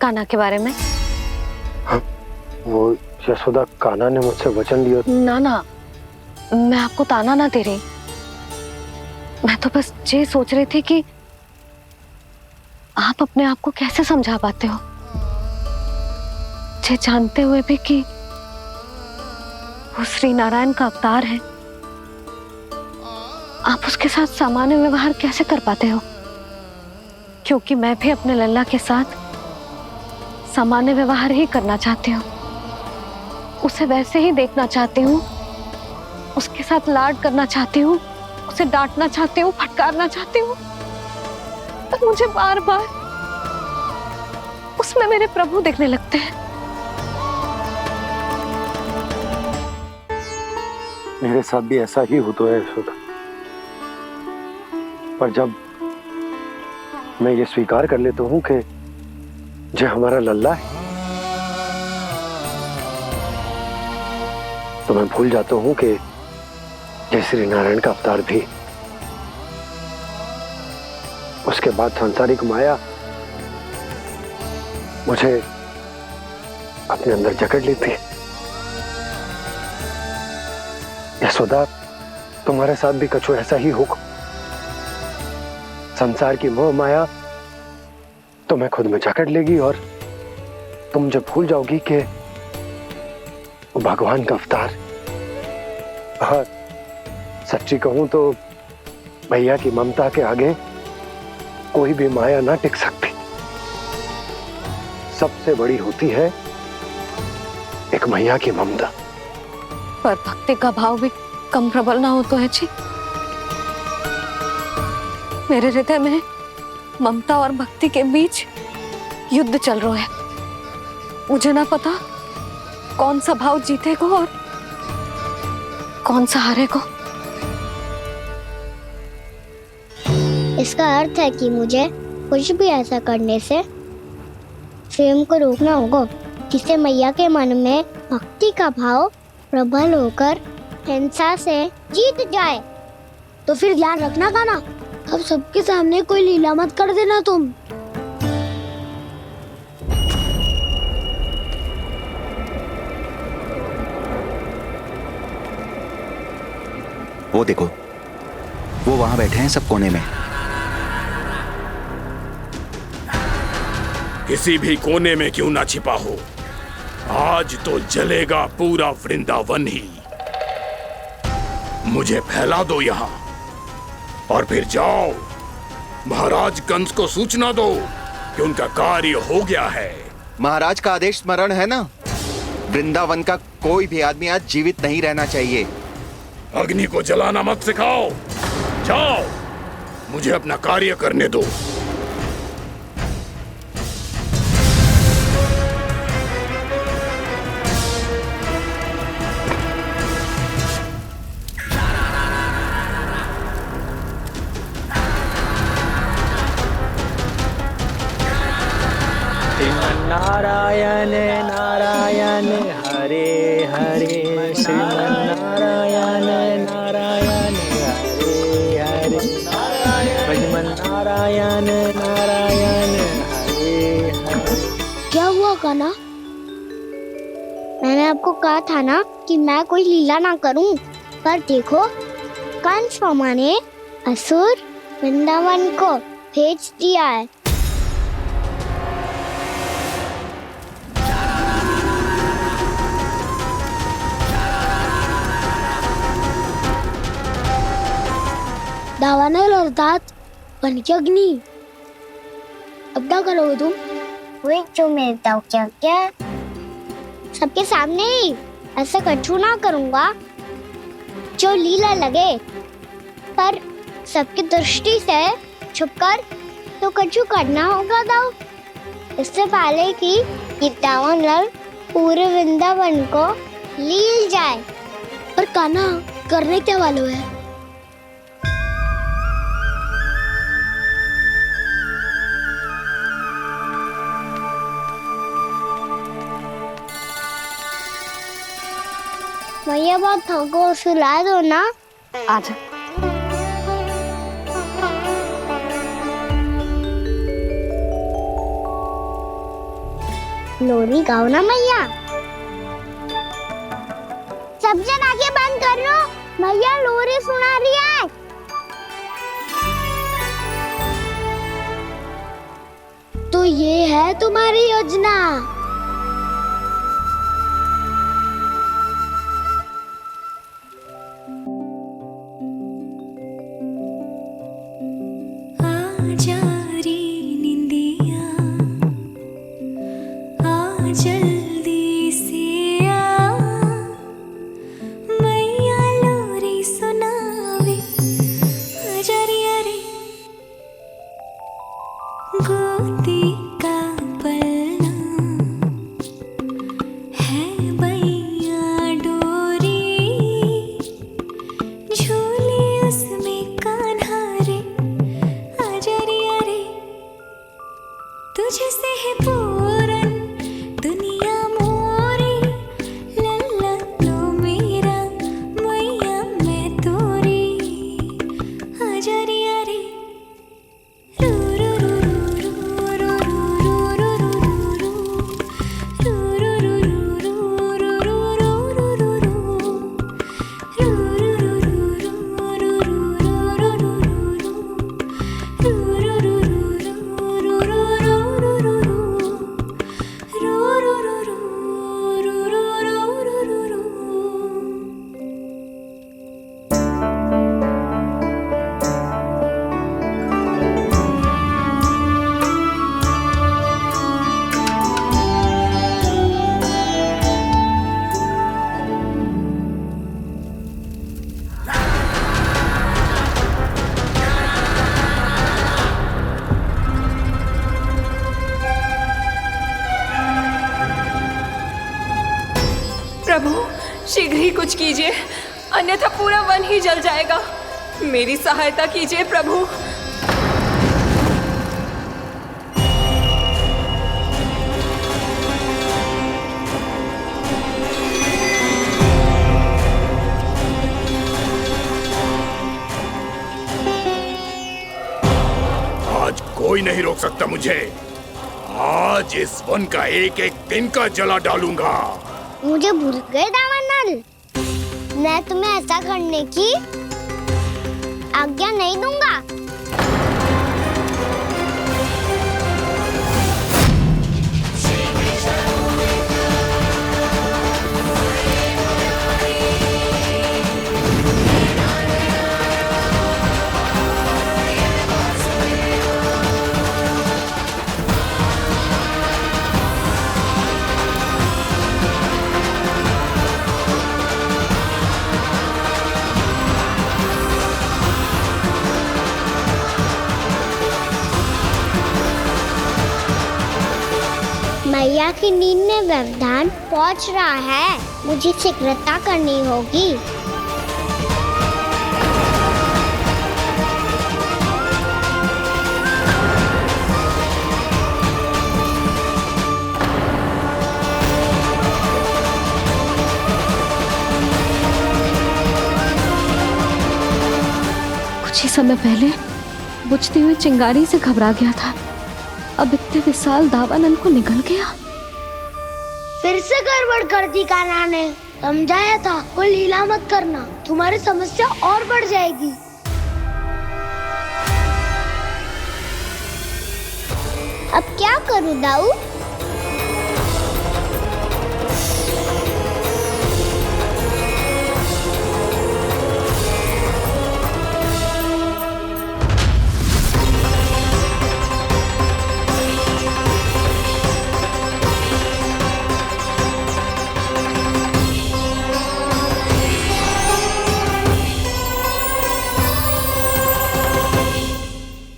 कान्हा के बारे में? हाँ, वो यशोदा, कान्हा ने मुझसे वचन लिया। ना ना, मैं आपको ताना ना दे रही। मैं तो बस ये सोच रही थी कि आप अपने आप को कैसे समझा पाते हो, ये जानते हुए भी कि वो श्री नारायण का अवतार है। आप उसके साथ सामान्य व्यवहार कैसे कर पाते हो? क्योंकि मैं भी अपने लल्ला के साथ सामान्य व्यवहार ही करना चाहती हूँ, उसे वैसे ही देखना चाहती हूँ, उसके साथ लाड करना चाहती हूँ, उसे डांटना चाहती हूँ, फटकारना चाहती हूँ, पर मुझे बार बार उसमें मेरे प्रभु दिखने लगते हैं। मेरे साथ भी ऐसा ही होता है यशोदा, पर जब मैं ये स्वीकार कर लेता हूँ कि जो हमारा लल्ला है, तो मैं भूल जाता हूँ कि जय श्री नारायण का अवतार भी। उसके बाद सांसारिक माया मुझे अपने अंदर जकड़ लेती है। यशोदा, तुम्हारे साथ भी कछु ऐसा ही होगा। संसार की मोह माया तुम्हें खुद में जकड़ लेगी और तुम जब भूल जाओगी कि वो भगवान का अवतार। और सच्ची कहूं तो भैया की ममता के आगे कोई भी माया ना टिक सकती। सबसे बड़ी होती है एक मैया की ममता। पर भक्ति का भाव भी कम प्रबल ना हो तो है जी। मेरे हृदय में ममता और भक्ति के बीच युद्ध चल रहा है। मुझे ना पता कौन सा भाव जीतेगा और कौन सा हारेगा। इसका अर्थ है कि मुझे कुछ भी ऐसा करने से स्वयं को रोकना होगा, जिससे मैया के मन में भक्ति का भाव प्रबल होकर हिंसा से जीत जाए। तो फिर ध्यान रखना कान्हा, अब सबके सामने कोई लीला मत कर देना तुम। वो देखो, वो वहां बैठे हैं सब कोने में। किसी भी कोने में क्यों ना छिपा हो, आज तो जलेगा पूरा वृंदावन ही। मुझे फैला दो यहां और फिर जाओ महाराज कंस को सूचना दो कि उनका कार्य हो गया है। महाराज का आदेश स्मरण है ना, वृंदावन का कोई भी आदमी आज जीवित नहीं रहना चाहिए। अग्नि को जलाना मत सिखाओ, जाओ मुझे अपना कार्य करने दो। नारायण नारायण हरे हरे, श्रीमन्नारायण नारायण हरे हरे, भजमन नारायण नारायण हरे हरे। क्या हुआ कान्हा? मैंने आपको कहा था ना कि मैं कोई लीला ना करूं, पर देखो कंस मामा ने असुर वृंदावन को भेज दिया है। दावानल और दांत बन के अग्नि। अब क्या करोगे तुम? वो जो मेरे दाव क्या क्या सबके सामने ही ऐसा कछु ना करूंगा जो लीला लगे, पर सबकी दृष्टि से छुपकर तो कछु करना होगा दाव। इससे पहले कि ये दावानल पूरे वृंदावन को लील जाए। पर कान्हा करने क्या वाले है? भैया बहुत थको, सुला दो ना। आजा। लोरी गाओ ना मैया। सब जन आंखें बंद कर लो, मैया लोरी सुना रही है। तो ये है तुम्हारी योजना। प्रभु शीघ्र ही कुछ कीजिए, अन्यथा पूरा वन ही जल जाएगा। मेरी सहायता कीजिए प्रभु। आज कोई नहीं रोक सकता मुझे। आज इस वन का एक एक दिन का जला डालूंगा। मुझे भूल गए दामनल, मैं तुम्हें ऐसा करने की आज्ञा नहीं दूंगा। मैया की नींद में व्यवधान पहुंच रहा है, मुझे शीघ्रता करनी होगी। कुछ ही समय पहले बुझती हुई चिंगारी से घबरा गया था, अब इतने विशाल दावानल को निगल गया। फिर से गड़बड़ कर दी कान्हा ने। समझाया था कोई लीला मत करना, तुम्हारी समस्या और बढ़ जाएगी। अब क्या करूं दाऊ?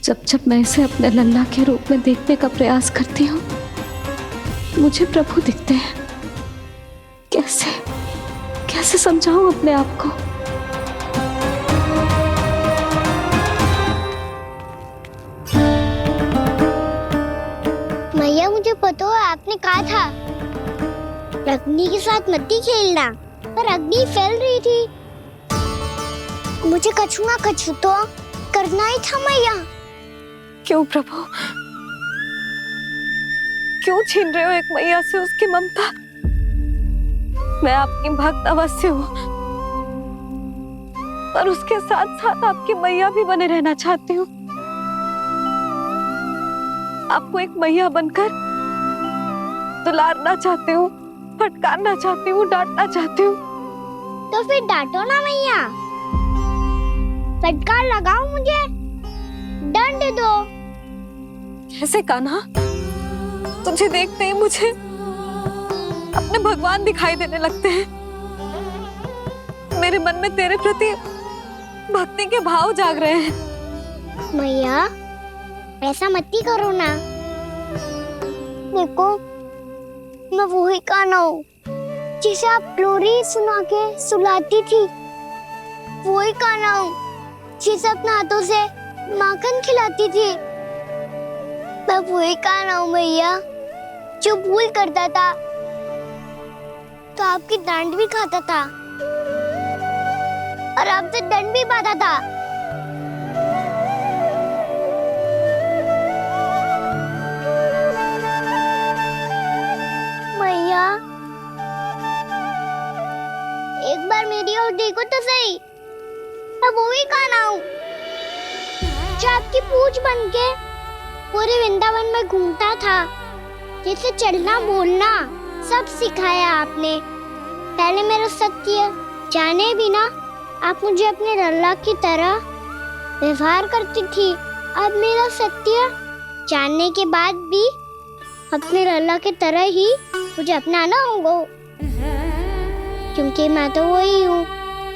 जब जब मैं इसे अपने लल्ला के रूप में देखने का प्रयास करती हूँ, मुझे प्रभु दिखते हैं। कैसे कैसे समझाऊं अपने आप को? मैया मुझे पता है आपने कहा था अग्नि के साथ मत ही खेलना, पर अग्नि फैल रही थी। मुझे कछु ना कछु तो करना ही था मैया। क्यों प्रभु, क्यों छीन रहे हो एक मैया से उसकी ममता? मैं आपकी भक्त अवश्य हूँ, पर उसके साथ साथ आपकी मैया भी बने रहना चाहती हूँ। आपको एक मैया बनकर दुलारना चाहती हूँ, फटकारना चाहती हूँ, डांटना चाहती हूँ। तो फिर डांटो ना मैया, फटकार लगाओ, मुझे दंड दो। कैसे कान्हा? तुझे देखते ही मुझे अपने भगवान दिखाई देने लगते हैं। मेरे मन में तेरे प्रति भक्ति के भाव जाग रहे हैं। मैया ऐसा मत ही करो ना। देखो, मैं वही कान्हा हूँ जिसे आप लोरी सुना के सुलाती थी। वही कान्हा हूँ जिसे अपने हाथों से माखन खिलाती थी। मैं वही कान्हा हूँ मैया जो भूल करता था तो आपकी डांट भी खाता था और आपसे दंड भी पाता था। मैया एक बार मेरी ओर देखो तो सही। मैं वही कान्हा हूँ जो आपकी पूंछ बनके पूरे वृंदावन में घूमता था, जिसे चलना बोलना सब सिखाया आपने। पहले मेरा सत्य जाने बिना आप मुझे अपने लल्ला की तरह व्यवहार करती थी। अब मेरा सत्य जानने के बाद भी अपने लल्ला की तरह ही मुझे अपनाना होगा, क्योंकि मैं तो वही हूँ,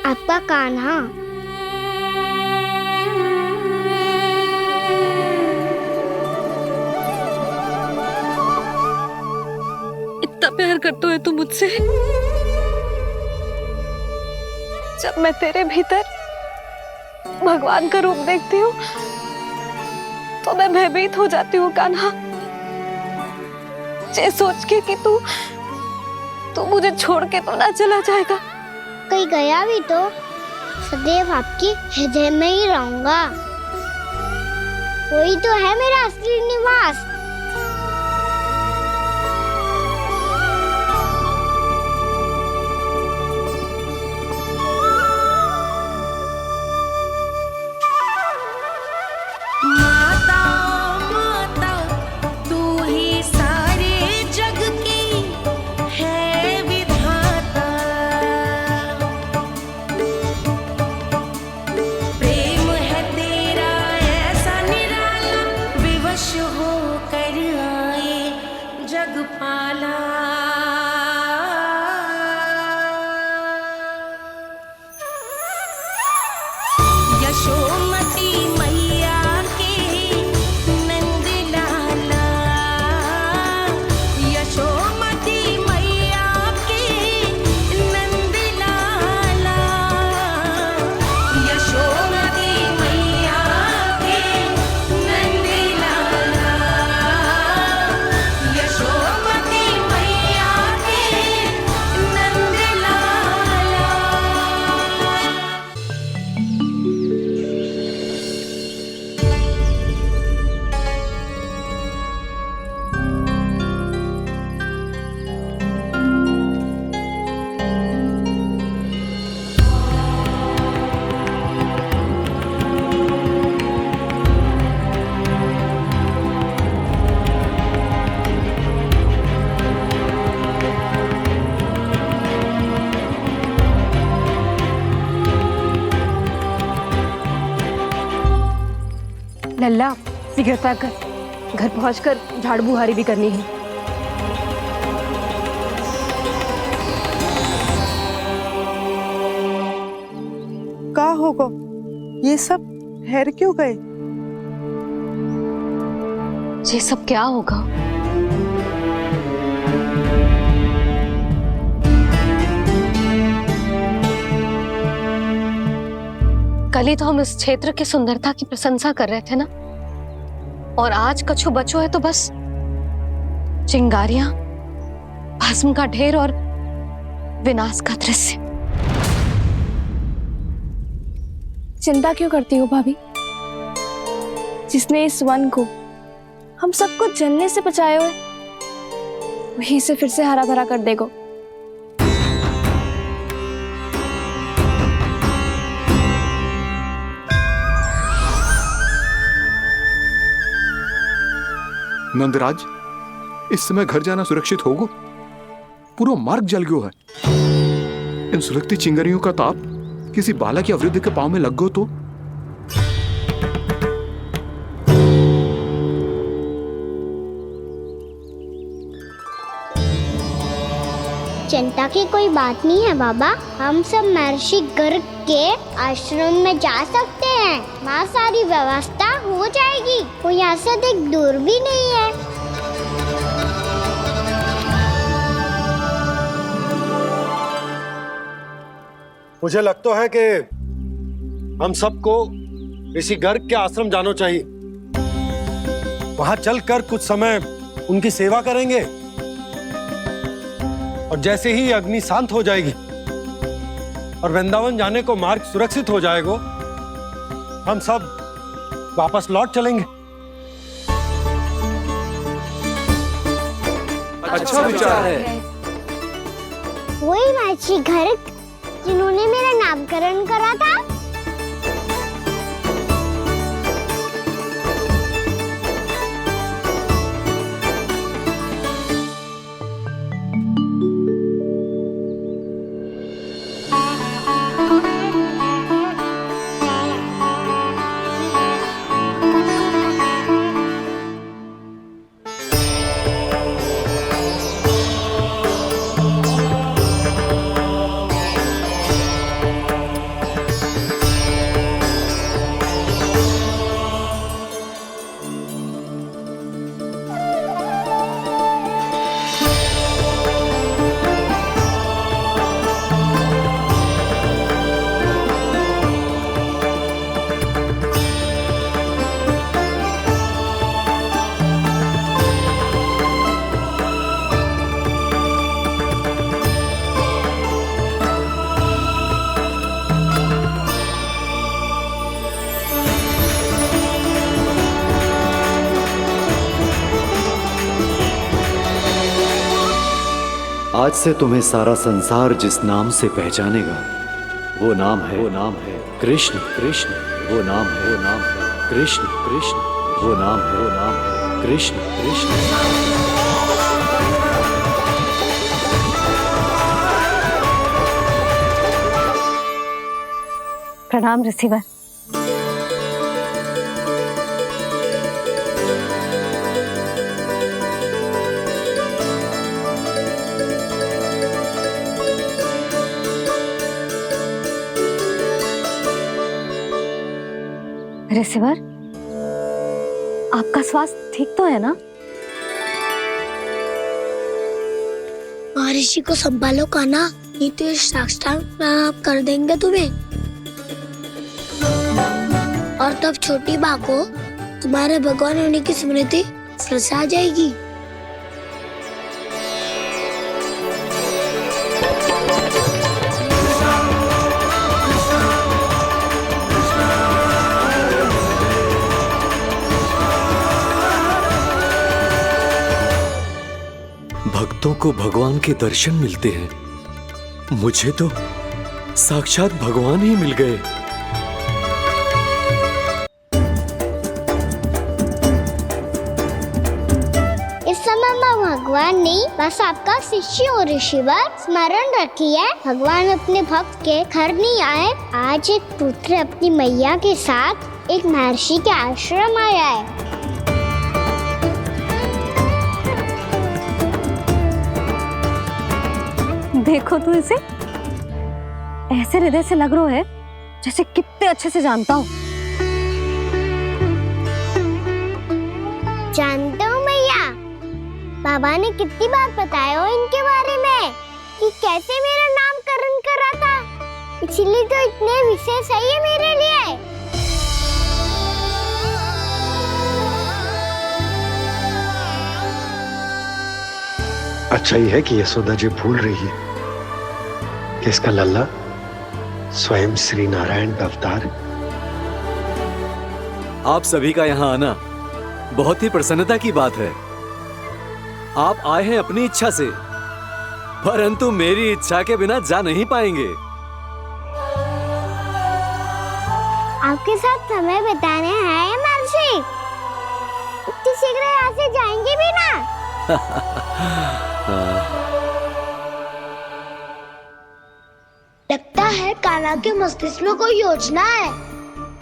आपका कान्हा। इतना प्यार करते हो तुम मुझसे? जब मैं तेरे भीतर भगवान का रूप देखती हूँ तो मैं भयभीत हो जाती हूँ कान्हा। ये सोच के कि तू मुझे छोड़ के तो ना चला जाएगा। कहीं गया भी तो सदैव आपके हृदय में ही रहूंगा। वही तो है मेरा असली निवास। लल्ला शीघ्रता कर, घर पहुंचकर झाड़ बुहारी भी करनी है। का होगा? ये सब ठहर क्यों गए? ये सब क्या होगा? कल ही तो हम इस क्षेत्र की सुंदरता की प्रशंसा कर रहे थे ना, और आज कछु बचो है तो बस चिंगारियां, भस्म का ढेर और विनाश का दृश्य। चिंता क्यों करती हो भाभी? जिसने इस वन को, हम सबको जलने से बचाए हुए, वहीं से फिर से हरा भरा कर देगो। नंदराज, इस समय घर जाना सुरक्षित होगो? पूरा मार्ग जल गयो है। इन सुलगती चिंगारियों का ताप किसी बालक या वृद्ध के पांव में लग गयो तो? चिंता की कोई बात नहीं है बाबा, हम सब महर्षि गर्ग के आश्रम में जा सकते हैं। वहाँ सारी व्यवस्था हो जाएगी, वो यहाँ से अधिक दूर भी नहीं है। मुझे लगता है कि हम सबको ऋषि गर्ग के आश्रम जाना चाहिए। वहां चलकर कुछ समय उनकी सेवा करेंगे और जैसे ही अग्नि शांत हो जाएगी और वृंदावन जाने को मार्ग सुरक्षित हो जाएगा, हम सब वापस लौट चलेंगे। अच्छा विचार है। वही महर्षि गर्ग जिन्होंने मेरा नामकरण करा था। आज से तुम्हें सारा संसार जिस नाम से पहचानेगा वो नाम है कृष्ण। कृष्ण वो नाम है कृष्ण। कृष्ण वो नाम है कृष्ण। कृष्ण। प्रणाम ऋषिवर। ऋषिवर, आपका स्वास्थ्य ठीक तो है ना? महर्षि को संभालो कान्हा, नहीं तो ये साष्टांग प्रणाम कर देंगे तुम्हें। और तब छोटी बा को तुम्हारे भगवान होने की स्मृति फिर से आ जाएगी। भक्तों को भगवान के दर्शन मिलते हैं। मुझे तो साक्षात भगवान ही मिल गए। इस समय मैं भगवान नहीं, बस आपका शिष्य हूँ ऋषिवर। स्मरण रखिए, भगवान अपने भक्त के घर नहीं आए। आज एक पुत्र अपनी मैया के साथ एक महर्षि के आश्रम आया है। देखो तो इसे, ऐसे हृदय से लग रहा है जैसे कितने अच्छे से जानता हूँ। जानते हो मैया, बाबा ने कितनी बार बताया हो इनके बारे में कि कैसे मेरा नामकरण करा था, इसीलिए तो इतने विशेष है ये मेरे लिए। अच्छा ही है कि यशोदा जी भूल रही है कि इसका लल्ला स्वयं श्री नारायण का अवतार है। आप सभी का यहाँ आना बहुत ही प्रसन्नता की बात है। आप आए हैं अपनी इच्छा से, परंतु मेरी इच्छा के बिना जा नहीं पाएंगे। आपके साथ समय बिताने हैं महर्षि। इतनी शीघ्र यहाँ से जाएंगे भी ना? लगता है कान्हा के मस्तिष्क में कोई योजना है।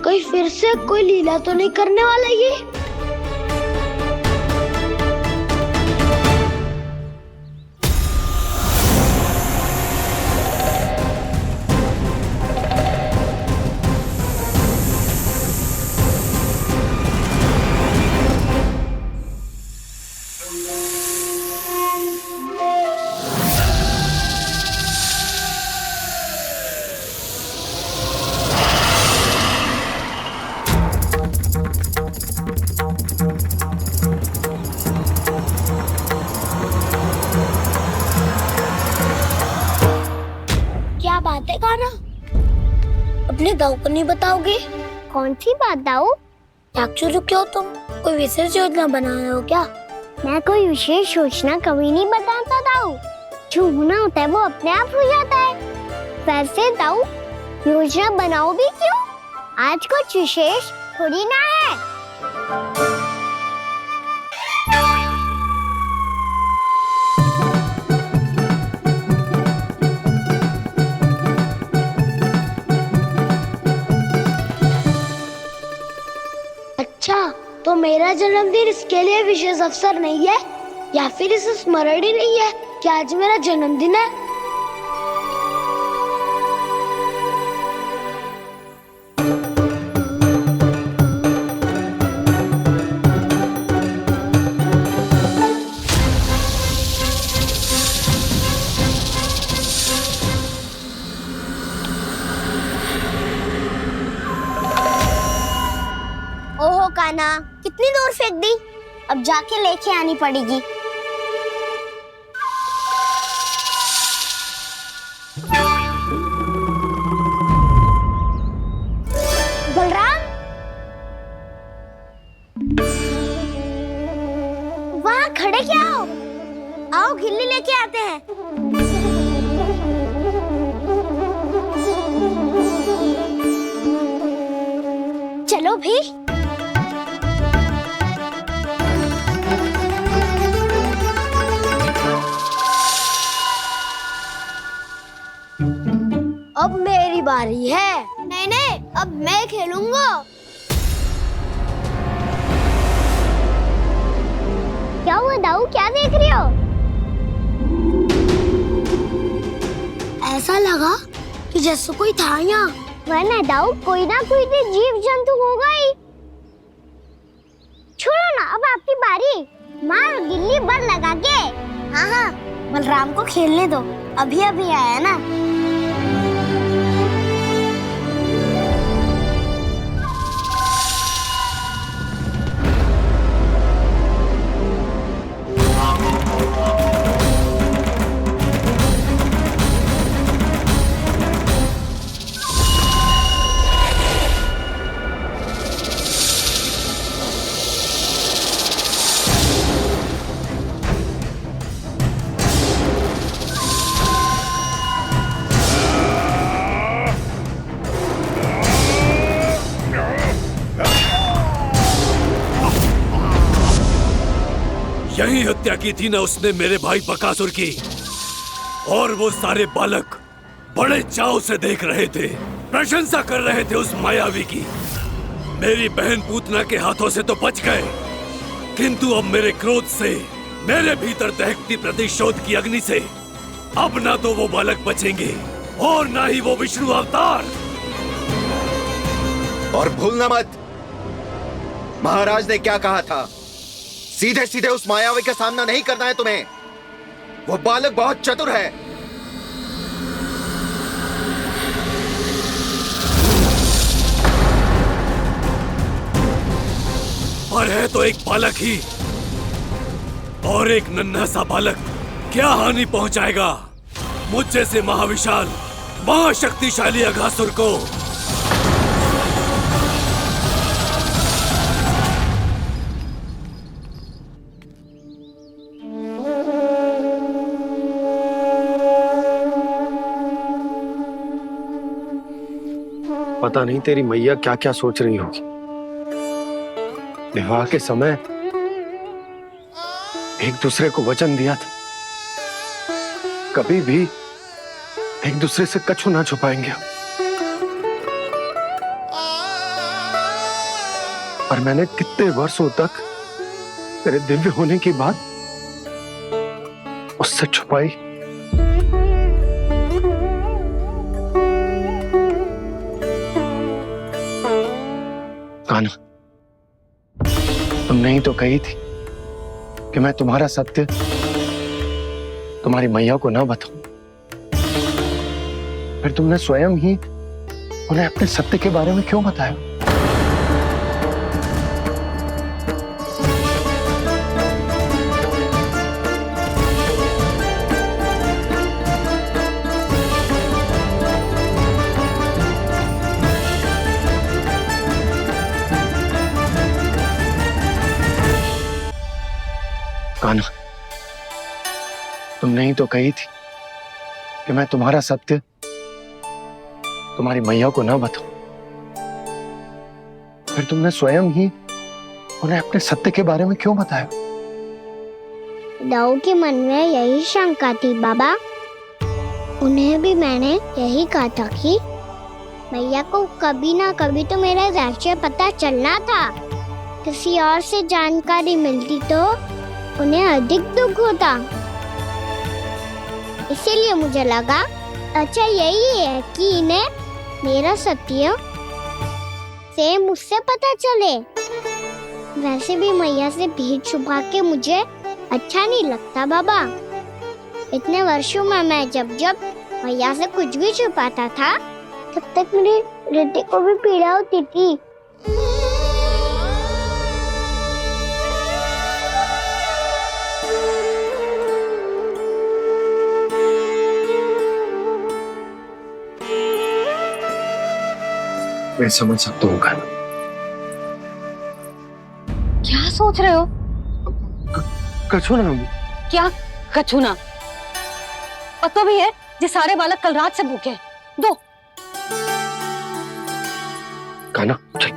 कोई फिर से कोई लीला तो नहीं करने वाला ये? क्या बात है कान्हा? अपने दाऊ को नहीं बताओगे? कौन सी बात दाऊ? चाकचूरू क्यों तुम? कोई विशेष योजना बना रहे हो क्या? मैं कोई विशेष योजना कभी नहीं बताता दाऊ। जो होना होता है वो अपने आप हो जाता है। वैसे दाऊ योजना बनाओ भी क्यों? आज कुछ विशेष थोड़ी ना है। अच्छा, तो मेरा जन्मदिन इसके लिए विशेष अवसर नहीं है, या फिर इसे स्मरण ही नहीं है कि आज मेरा जन्मदिन है? ओहो कान्हा, कितनी दूर फेंक दी? अब जाके लेके आनी पड़ेगी। बलराम, वहाँ खड़े क्या हो? आओ गिल्ली लेके आते हैं। चलो भी। अब मेरी बारी है। नहीं नहीं, अब मैं खेलूंगा। क्या हुआ दाऊ, क्या देख रही हो? ऐसा लगा कि जैसे कोई था यहाँ। वरना दाऊ कोई ना कोई तो जीव जंतु होगा ही। छोड़ो ना, अब आपकी बारी। मार गिल्ली बर लगा के। हाँ हाँ, बलराम को खेलने दो, अभी अभी आया ना। यही हत्या की थी ना उसने मेरे भाई बकासुर की, और वो सारे बालक बड़े चाव से देख रहे थे, प्रशंसा कर रहे थे उस मायावी की। मेरी बहन पूतना के हाथों से तो बच गए, किंतु अब मेरे क्रोध से, मेरे भीतर दहकती प्रतिशोध की अग्नि से अब ना तो वो बालक बचेंगे और ना ही वो विष्णु अवतार। और भूलना मत, महाराज ने क्या कहा था, सीधे सीधे उस मायावी का सामना नहीं करना है तुम्हें। वो बालक बहुत चतुर है। पर है तो एक बालक ही, और एक नन्हा सा बालक क्या हानि पहुंचाएगा मुझ जैसे महाविशाल महाशक्तिशाली अघासुर को। पता नहीं तेरी मैया क्या क्या सोच रही होगी। विवाह के समय एक दूसरे को वचन दिया था, कभी भी एक दूसरे से कछु ना छुपाएंगे। और मैंने कितने वर्षों तक तेरे दिव्य होने की बात उससे छुपाई। कान्हा, तुमने ही तो कही थी कि मैं तुम्हारा सत्य तुम्हारी मैया को ना बताऊं। फिर तुमने स्वयं ही उन्हें अपने सत्य के बारे में क्यों बताया? कान्हा, तुमने ही तो कही थी कि मैं तुम्हारा सत्य तुम्हारी मैया को ना बताऊं। फिर तुमने स्वयं ही उन्हें अपने सत्य के बारे में क्यों बताया? दाऊ के मन में यही शंका थी बाबा। उन्हें भी मैंने यही कहा था कि मैया को कभी ना कभी तो मेरा रहस्य पता चलना था। किसी और से जानकारी मिलती तो उन्हें अधिक दुख होता। इसीलिए मुझे लगा अच्छा यही है कि इन्हें मेरा सत्य से मुझसे पता चले। वैसे भी मैया से भेद छुपा के मुझे अच्छा नहीं लगता बाबा। इतने वर्षों में मैं जब जब मैया से कुछ भी छुपाता था तब तक मेरे हृदय को भी पीड़ा होती थी। मैं समझ सकता हूँ कान्हा। क्या सोच रहे हो? कछु ना। क्या कछु ना? पता भी है ये सारे बालक कल रात से भूखे हैं। दो। कान्हा चल।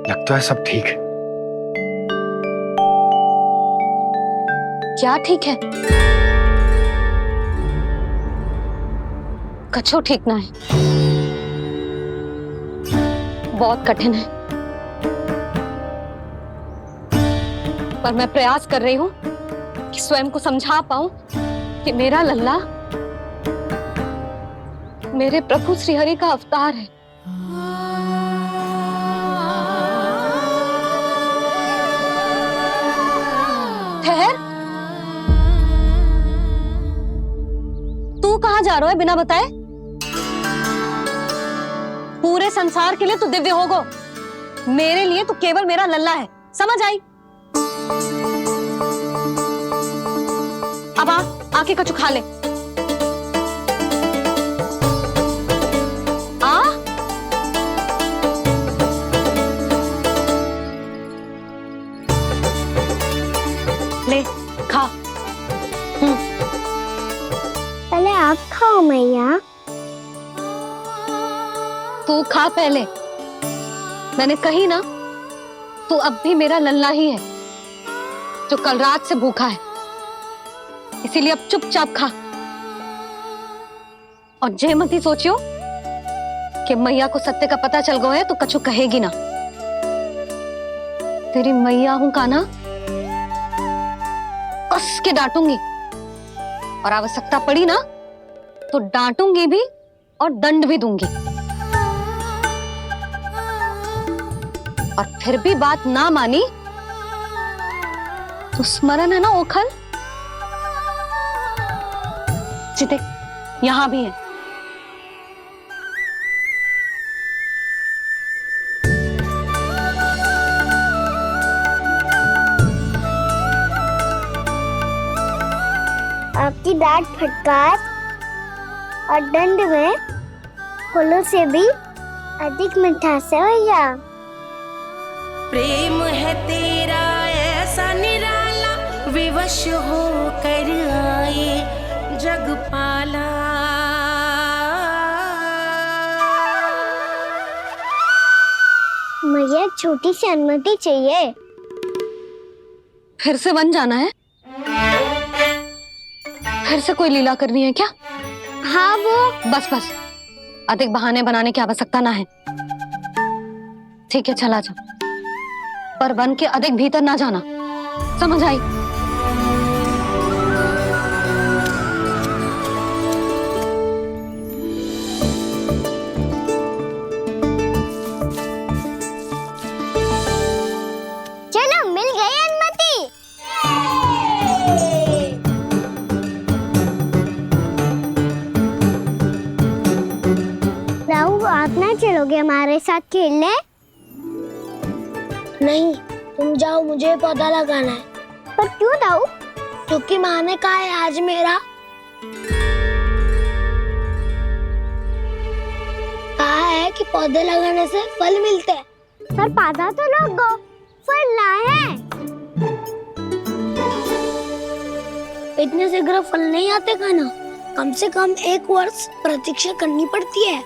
लगता है सब ठीक है। क्या ठीक है? कछु ठीक ना है। बहुत कठिन है, पर मैं प्रयास कर रही हूं कि स्वयं को समझा पाऊं कि मेरा लल्ला मेरे प्रभु श्रीहरि का अवतार है। ठहर, तू कहां जा रहा है बिना बताए? पूरे संसार के लिए तू दिव्य होगो, मेरे लिए तू केवल मेरा लल्ला है। समझ आई? अब आके कछु खा ले। आ ले खा। पहले आप खाओ मैया। तू खा पहले। मैंने कही ना, तू अब भी मेरा लल्ला ही है जो कल रात से भूखा है। इसीलिए अब चुपचाप खा। और जे मत ही सोचियो कि मैया को सत्य का पता चल गया है तो कछु कहेगी ना। तेरी मैया हूं कान्हा, कस के डांटूंगी और आवश्यकता पड़ी ना तो डांटूंगी भी और दंड भी दूंगी। और फिर भी बात ना मानी तो स्मरण है ना ओखल? देख, यहां भी है। आपकी डांट फटकार और दंड में फूलों से भी अधिक मिठास है भैया। प्रेम है तेरा ऐसा निराला, विवश हो कर आए जगपाला। मुझे छोटी सी अनुमति चाहिए। फिर से वन जाना है? फिर से कोई लीला करनी है क्या? हाँ वो। बस बस, अधिक बहाने बनाने की आवश्यकता ना है। ठीक है, चला जा, पर वन के अधिक भीतर ना जाना, समझ आई? चलो, मिल गई अनुमति। राहु, आप ना चलोगे हमारे साथ खेलने? नहीं, तुम जाओ, मुझे पौधा लगाना है। पर क्यों राहु? क्योंकि माँ ने कहा है आज मेरा कहा है कि पौधे लगाने से फल मिलते हैं। पर पौधा तो लगो, फल ना है। इतने शीघ्र फल नहीं आते खाना, कम से कम 1 वर्ष प्रतीक्षा करनी पड़ती है।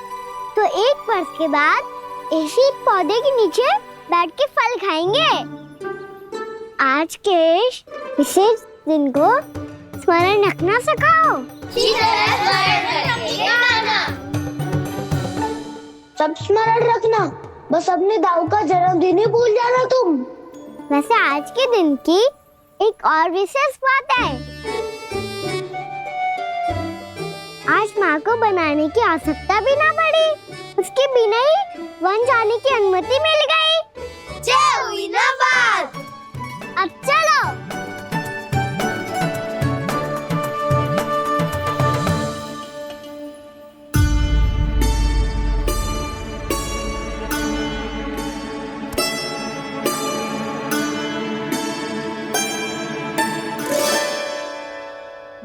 तो 1 वर्ष के बाद इसी पौधे के नीचे बैठ के फल खाएंगे। आज के विशेष दिन को स्मरण रखना सिखाओ। सब स्मरण रखना, बस अपने दाऊ का जन्मदिन ही भूल जाना तुम। वैसे आज के दिन की एक और विशेष बात है। आज माँ को बनाने की आवश्यकता भी ना पड़ी, उसके बिना ही वन जाने की अनुमति मिल गई। जय हुई ना बात। अब चलो।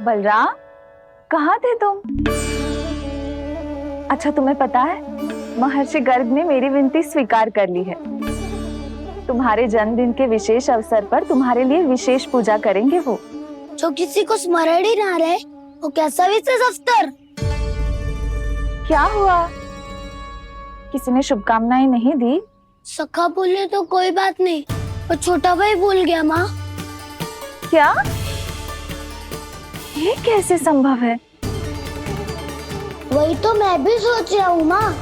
बलराम, कहाँ थे तुम? अच्छा, तुम्हें पता है महर्षि गर्ग ने मेरी विनती स्वीकार कर ली है। तुम्हारे जन्मदिन के विशेष अवसर पर तुम्हारे लिए विशेष पूजा करेंगे वो। जो किसी को स्मरण ही ना रहे, वो कैसा विशेष अवसर? क्या हुआ? किसी ने शुभकामनाएं नहीं दी? सखा बोले तो कोई बात नहीं, पर छोटा भाई भूल गया माँ। क्या? ये कैसे संभव है? वही तो मैं भी सोच रहा हूँ माँ।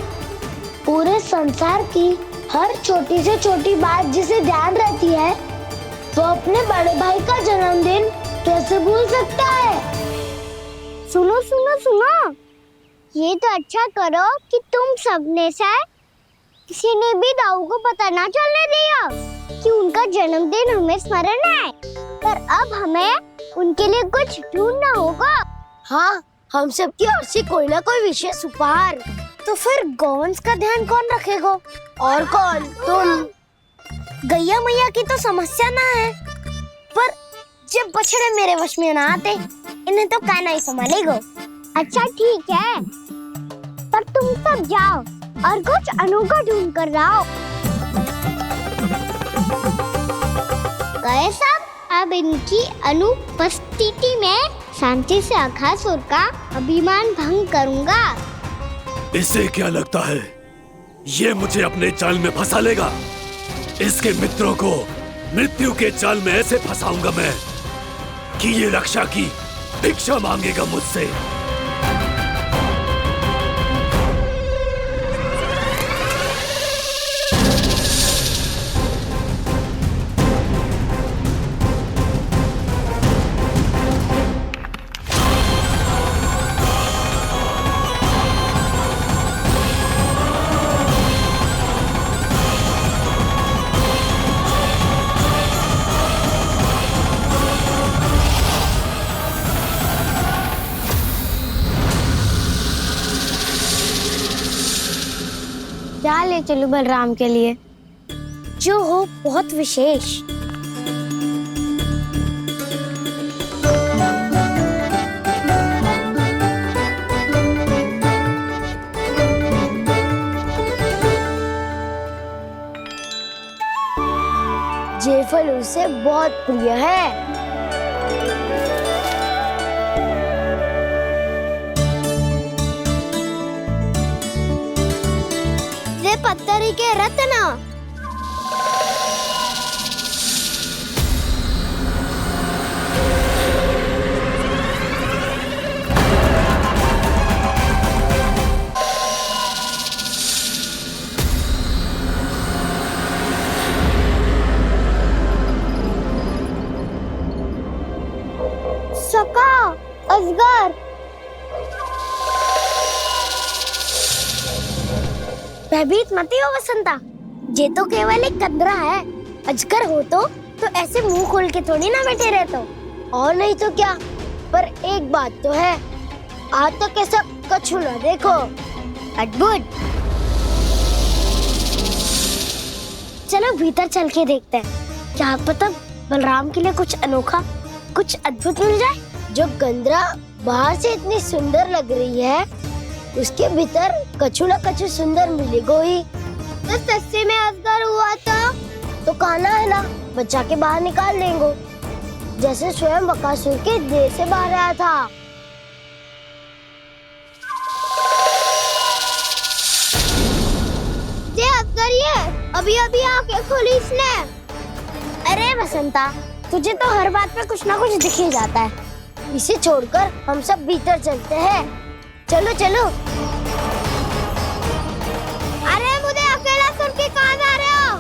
पूरे संसार की हर छोटी से छोटी बात जिसे ध्यान रहती है, वो अपने बड़े भाई का जन्मदिन कैसे भूल सकता है? सुनो सुनो सुनो, ये तो अच्छा करो कि तुम सबने से किसी ने भी दाऊ को पता ना चलने दिया कि उनका जन्मदिन हमें स्मरण है। पर अब हमें उनके लिए कुछ ढूंढना होगा। हाँ, हम सबकी ओर से कोई ना कोई विशेष उपहार। तो फिर गौवंश का ध्यान कौन रखेगा? और कौन? तुम। गैया मैया की तो समस्या ना है, पर जब बछड़े मेरे वश में ना आते, इन्हें तो कान्हा ही संभालेगा। अच्छा ठीक है, पर तुम सब जाओ और कुछ अनोखा ढूंढ कर लाओ। गए सब? अब इनकी अनुपस्थिति में शांति से अघासुर का अभिमान भंग करूंगा। इसे क्या लगता है ये मुझे अपने जाल में फंसा लेगा? इसके मित्रों को मृत्यु के जाल में ऐसे फंसाऊंगा मैं कि ये रक्षा की भिक्षा मांगेगा मुझसे। क्या ले चलूं बलराम के लिए जो हो बहुत विशेष? ये फल उसे बहुत प्रिय है। पत्थरी के रत्न। सका, अजगर। भयभीत मत हो वसंता, ये तो केवल एक कंदरा है। अजगर हो तो ऐसे मुंह खोल के थोड़ी ना बैठे रहते हो। और नहीं तो क्या, पर एक बात तो है, आज तक ऐसा कछु ना देखो। अद्भुत। चलो भीतर चल के देखते हैं, क्या पता बलराम के लिए कुछ अनोखा, कुछ अद्भुत मिल जाए। जो गंदरा बाहर से इतनी सुंदर लग रही है, उसके भीतर कछु न कछु सुंदर मिलेगा ही। तो सस्ते में अजगर हुआ तो कहना है ना, बच्चा के बाहर निकाल लेंगे, जैसे स्वयं बकासुर के देह से बाहर आया था। ये अजगर ये अभी अभी आंखें खोली इसने। अरे बसंता, तुझे तो हर बात पे कुछ ना कुछ दिख ही जाता है। इसे छोड़कर हम सब भीतर चलते हैं। चलो चलो। अरे मुझे अकेला सुन के कहाँ जा रहे हो?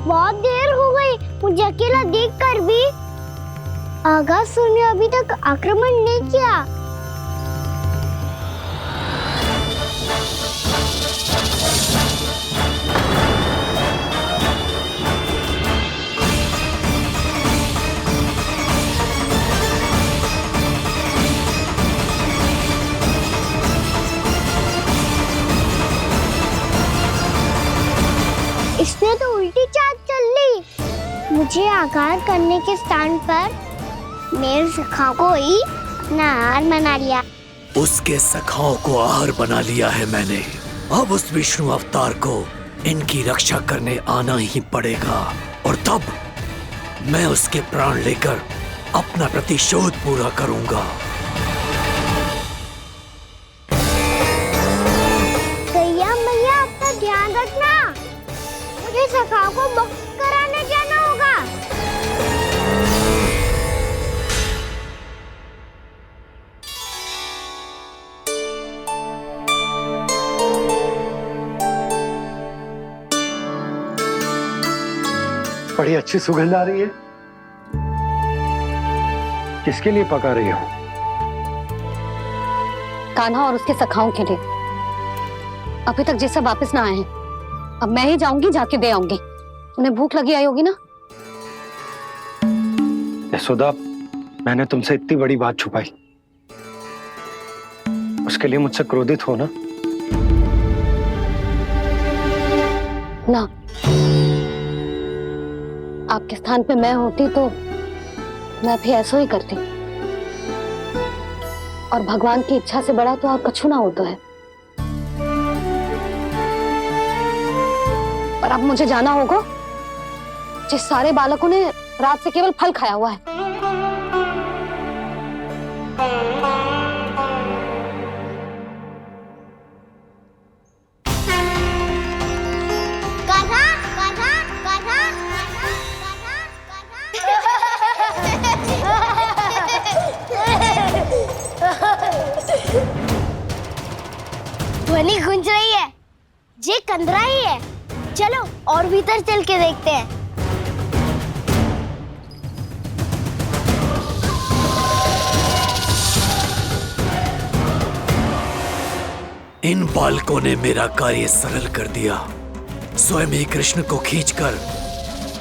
बहुत देर हो गई मुझे अकेला देखकर भी। अगासुर ने अभी तक आक्रमण नहीं किया। इसने तो उल्टी चाल चल ली। मुझे आघात करने के स्थान पर मेरे सखा को ही अपना आहार बना लिया। उसके सखाओं को आहार बना लिया है मैंने। अब उस विष्णु अवतार को इनकी रक्षा करने आना ही पड़ेगा, और तब मैं उसके प्राण लेकर अपना प्रतिशोध पूरा करूंगा। गैया मैया, अपना ध्यान रखना, मुझे सखा को मुक्त कराने जाना होगा। बड़ी अच्छी सुगंध आ रही है। किसके लिए पका रही हो? कान्हा और उसके सखाओं के लिए। अभी तक जैसा वापस ना आए हैं, अब मैं ही जाऊंगी, जाके दे आऊंगी। उन्हें भूख लगी आई होगी ना। यशोदा, मैंने तुमसे इतनी बड़ी बात छुपाई, उसके लिए मुझसे क्रोधित हो ना? ना, आपके स्थान पे मैं होती तो मैं भी ऐसा ही करती। और भगवान की इच्छा से बड़ा तो और कछु ना होता है। पर अब मुझे जाना होगा। जिस सारे बालकों ने रात से केवल फल खाया हुआ है। ध्वनि गूंज रही है, ये कंदरा ही है। चलो और भीतर चल के देखते हैं। इन बालकों ने मेरा कार्य सरल कर दिया। स्वयं ही कृष्ण को खींचकर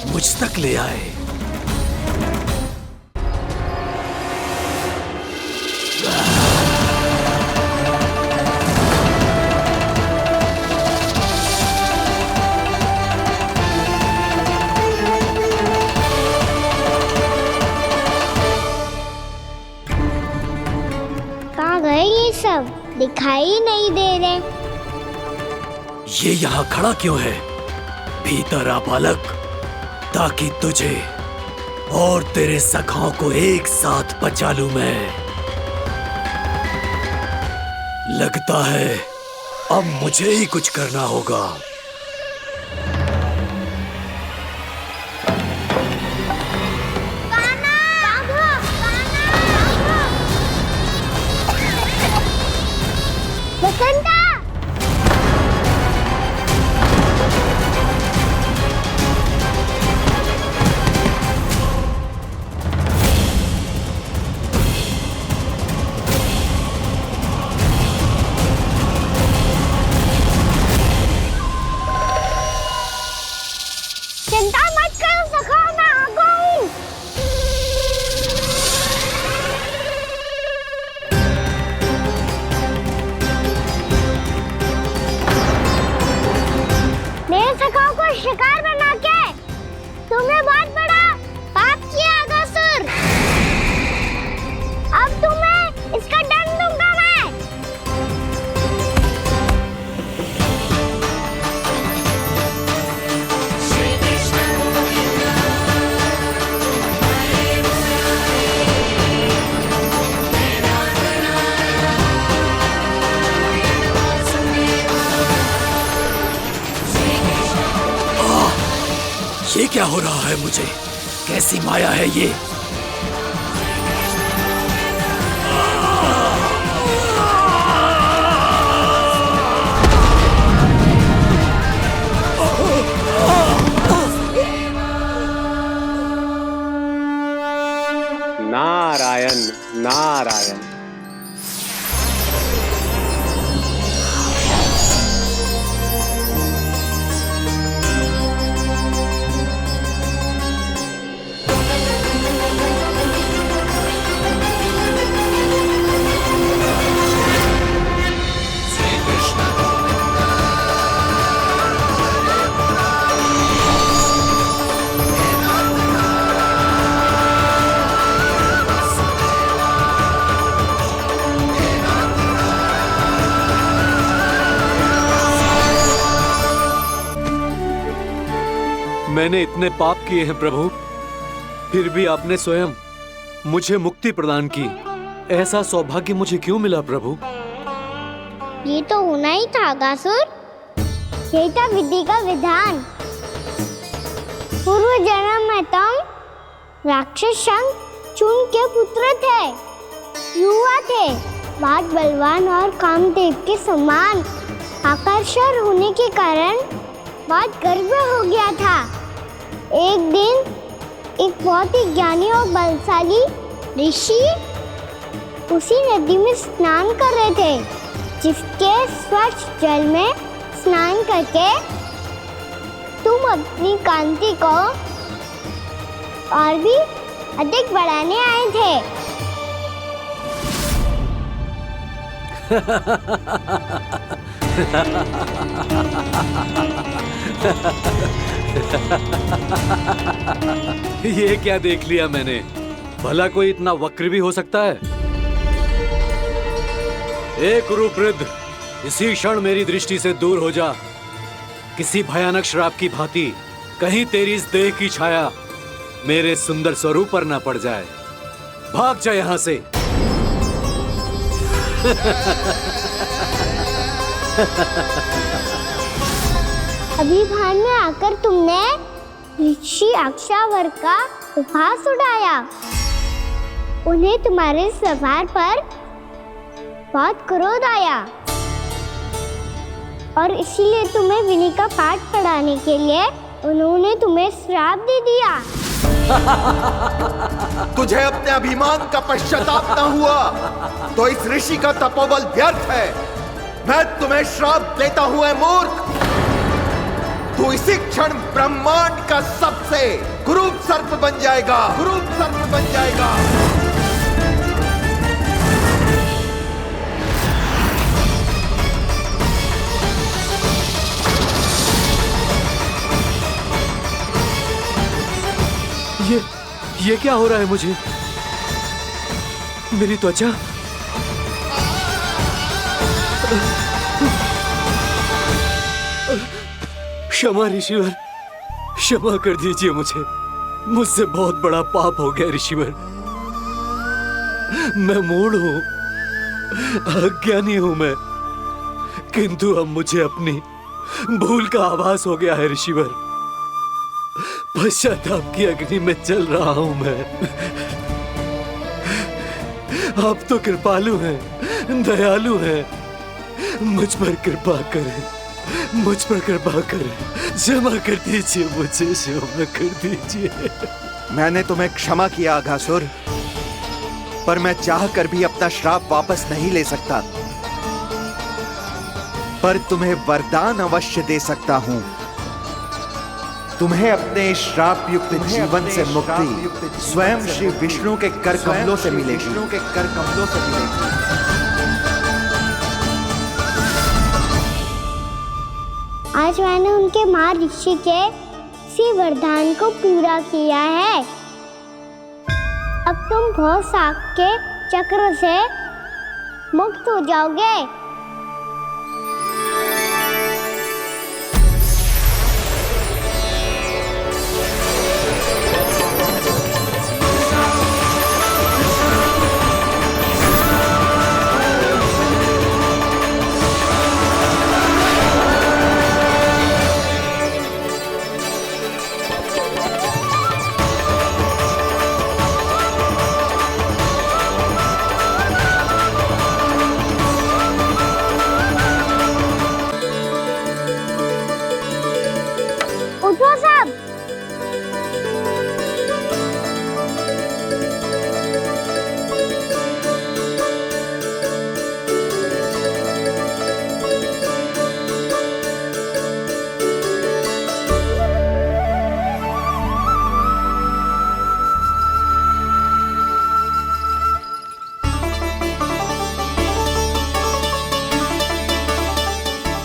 मुझ तक ले आए। कहाँ गए ये सब? दिखाई नहीं दे रहे। ये यहाँ खड़ा क्यों है? भीतर आ बालक, ताकि तुझे और तेरे सखाओं को एक साथ बचा लूं मैं। लगता है अब मुझे ही कुछ करना होगा। बसंता! चिंता मत करो सखा, मैं आ गई। मेरे सखाओं को शिकार बना के तुमने बहुत बड़ा पाप किया अगासुर। अब तुम्हें इसका दंड दूंगा मैं। ये क्या हो रहा है मुझे? कैसी माया है ये? नारायण नारायण। मैंने इतने पाप किए हैं प्रभु, फिर भी आपने स्वयं मुझे मुक्ति प्रदान की। ऐसा सौभाग्य मुझे क्यों मिला प्रभु? ये तो होना ही था अगासुर। यही था विधि का विधान। पूर्व जन्म में तुम राक्षस शंखचूड के पुत्र थे, युवा थे, बहुत बलवान और कामदेव के समान आकर्षण होने के कारण बहुत गर्व हो गया था। एक दिन एक बहुत ही ज्ञानी और बलशाली ऋषि उसी नदी में स्नान कर रहे थे, जिसके स्वच्छ जल में स्नान करके तुम अपनी कांति को और भी अधिक बढ़ाने आए थे। ये क्या देख लिया मैंने? भला कोई इतना वक्र भी हो सकता है? एक रूपवृद्ध, इसी क्षण मेरी दृष्टि से दूर हो जा। किसी भयानक श्राप की भांति कहीं तेरी इस देह की छाया मेरे सुंदर स्वरूप पर न पड़ जाए। भाग जा यहां से। अभी भान में आकर तुमने ऋषि अक्षावर का उपहास उड़ाया। उन्हें तुम्हारे व्यवहार पर बहुत क्रोध आया और इसीलिए तुम्हें विधि का पाठ पढ़ाने के लिए उन्होंने तुम्हें श्राप दे दिया। तुझे अपने अभिमान का पश्चाताप न हुआ तो इस ऋषि का तपोबल व्यर्थ है। मैं तुम्हें श्राप देता हूं, मूर्ख। तू इसी क्षण ब्रह्मांड का सबसे कुरूप सर्प बन जाएगा, कुरूप सर्प बन जाएगा। ये क्या हो रहा है मुझे? मेरी त्वचा क्षमा ऋषिवर, क्षमा कर दीजिए मुझे। मुझसे बहुत बड़ा पाप हो गया ऋषिवर। मैं मूढ़ हूं, अज्ञानी हूं मैं, किंतु अब मुझे अपनी भूल का आभास हो गया है ऋषिवर। पश्चाताप की अग्नि में जल रहा हूं मैं। आप तो कृपालु हैं, दयालु हैं, मुझ पर कृपा करें, मुझ पर कृपा करें, क्षमा कर दीजिए मुझे, क्षमा कर दीजिए। मैंने तुम्हें क्षमा किया अघासुर, पर मैं चाहकर भी अपना श्राप वापस नहीं ले सकता। पर तुम्हें वरदान अवश्य दे सकता हूं। तुम्हें अपने श्राप युक्त जीवन से मुक्ति स्वयं श्री विष्णु के कर कमलों से मिलेगी। आज मैंने उनके माँ ऋषि के इसी वरदान को पूरा किया है। अब तुम भव साग के चक्र से मुक्त हो जाओगे। उठो सब।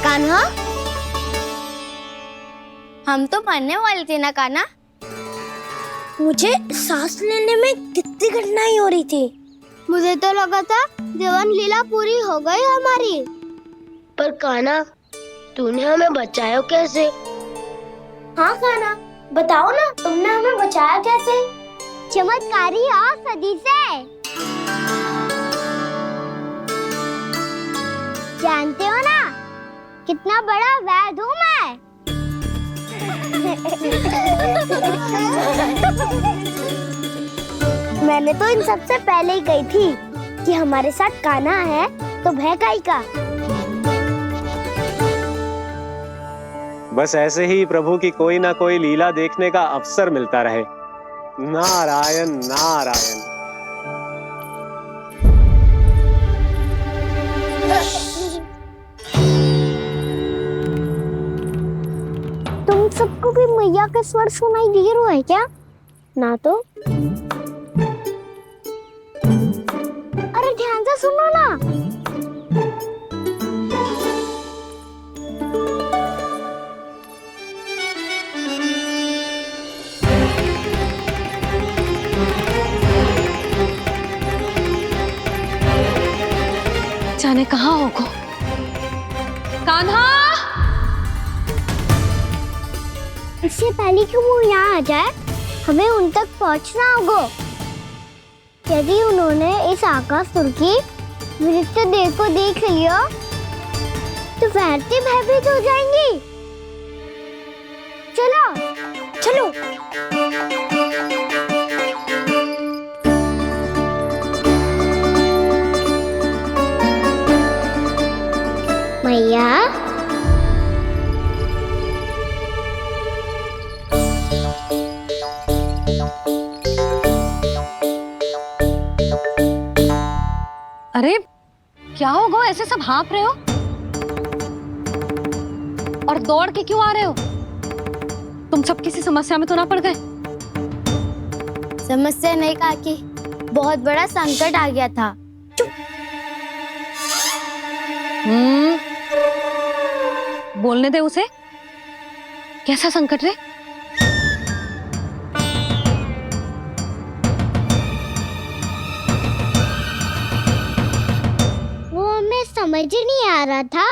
कान्हा, हम तो मरने वाले थे ना कान्हा। मुझे सांस लेने में कितनी कठिनाई हो रही थी। मुझे तो लगा था जीवन लीला पूरी हो गई हमारी। पर कान्हा, तूने हमें बचाया कैसे? हाँ कान्हा, बताओ ना, तुमने हमें बचाया कैसे? चमत्कारी औषधि से। जानते हो ना कितना बड़ा वैद्य हूँ मैं। मैंने तो इन सबसे पहले ही कही थी कि हमारे साथ कान्हा है तो भय काई का। बस ऐसे ही प्रभु की कोई ना कोई लीला देखने का अवसर मिलता रहे। नारायण नारायण। तुम सबको भी मैया के स्वर सुनाई दे रहा है क्या? ना तो। अरे ध्यान से सुनो ना। जाने कहाँ होगो? कान्हा! इससे पहले कि वो यहाँ आ जाए, हमें उन तक पहुँचना होगा। यदि उन्होंने इस आकासुर की नृत्य देह को देख लिया, तो वैरती भयभीत हो जाएंगी। चलो, चलो। मैया, अरे क्या होगा, ऐसे सब हाँप रहे हो और दौड़ के क्यों आ रहे हो? तुम सब किसी समस्या में तो ना पड़ गए? समस्या नहीं काकी, बहुत बड़ा संकट आ गया था। बोलने दे उसे। कैसा संकट रे? वो हमें समझ ही नहीं आ रहा था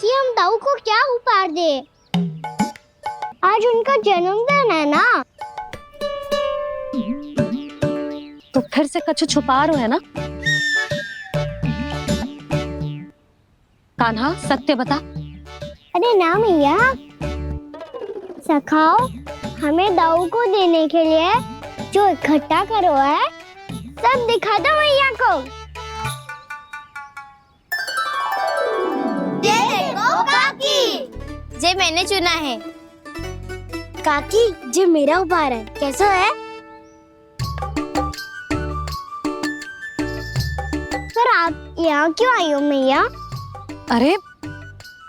कि हम दाऊ को क्या उपहार दे। आज उनका जन्मदिन है ना, तो फिर से कुछ छुपा रहे हो है ना? कान्हा सत्य बता। अरे ना मैया, सखाओ हमें दाऊ को देने के लिए जो इकट्ठा करो है सब दिखा दो मैया को। ये देखो काकी, जे मैंने चुना है। काकी जे मेरा उपहार है, कैसा है? पर आप यहाँ क्यों आई हो मैया? अरे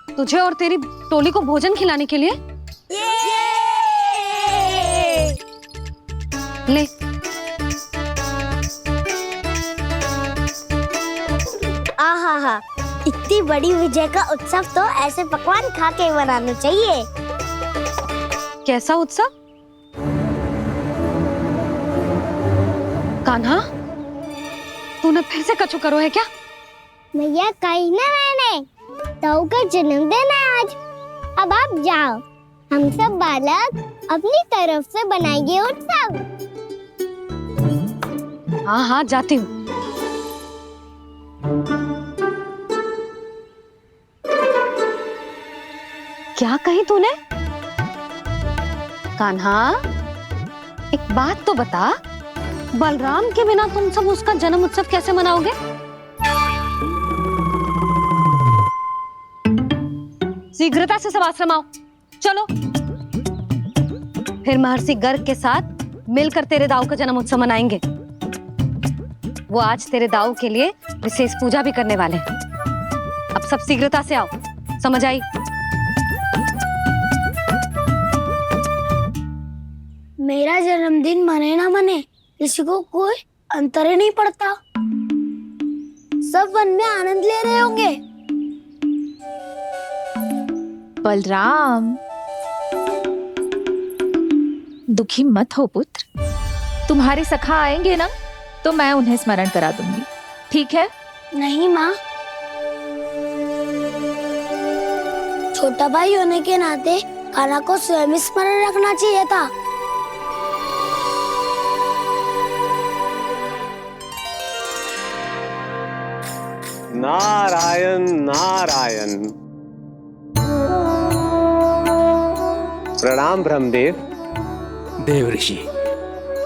तुझे और तेरी टोली को भोजन खिलाने के लिए। ले आहा, इतनी बड़ी विजय का उत्सव तो ऐसे पकवान खा के मनाना चाहिए। कैसा उत्सव? कान्हा तूने फिर से कछु करो है क्या? मैया कही ना मैंने, ताऊ का जन्मदिन है आज। अब आप जाओ, हम सब बालक अपनी तरफ से बनाएंगे उत्सव। हाँ हाँ जाती हूँ। क्या कही तूने? कान्हा एक बात तो बता, बलराम के बिना तुम सब उसका जन्म उत्सव कैसे मनाओगे? शीघ्रता से सब आश्रम आओ, चलो। फिर महर्षि गर्ग के साथ मिलकर तेरे दाऊ का जन्म उत्सव मनाएंगे। वो आज तेरे दाऊ के लिए विशेष पूजा भी करने वाले हैं। अब सब शीघ्रता से आओ, समझ आई? मेरा जन्मदिन मने ना मने, किसी को कोई अंतर ही नहीं पड़ता। सब वन में आनंद ले रहे होंगे। बलराम दुखी मत हो पुत्र, तुम्हारे सखा आएंगे ना तो मैं उन्हें स्मरण करा दूंगी, ठीक है? नहीं माँ, छोटा भाई होने के नाते कान्हा को स्वयं स्मरण रखना चाहिए था। नारायण नारायण। प्रणाम ब्रह्मदेव। देव ऋषि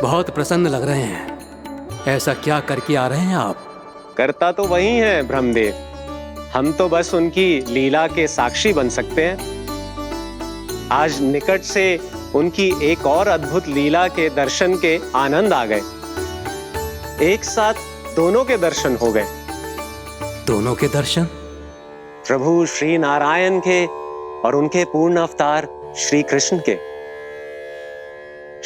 बहुत प्रसन्न लग रहे हैं। ऐसा क्या करके आ रहे हैं आप? करता तो वही है ब्रह्मदेव, हम तो बस उनकी लीला के साक्षी बन सकते हैं। आज निकट से उनकी एक और अद्भुत लीला के दर्शन के आनंद आ गए। एक साथ दोनों के दर्शन हो गए। दोनों के दर्शन? प्रभु श्री नारायण के और उनके पूर्ण अवतार श्री कृष्ण के।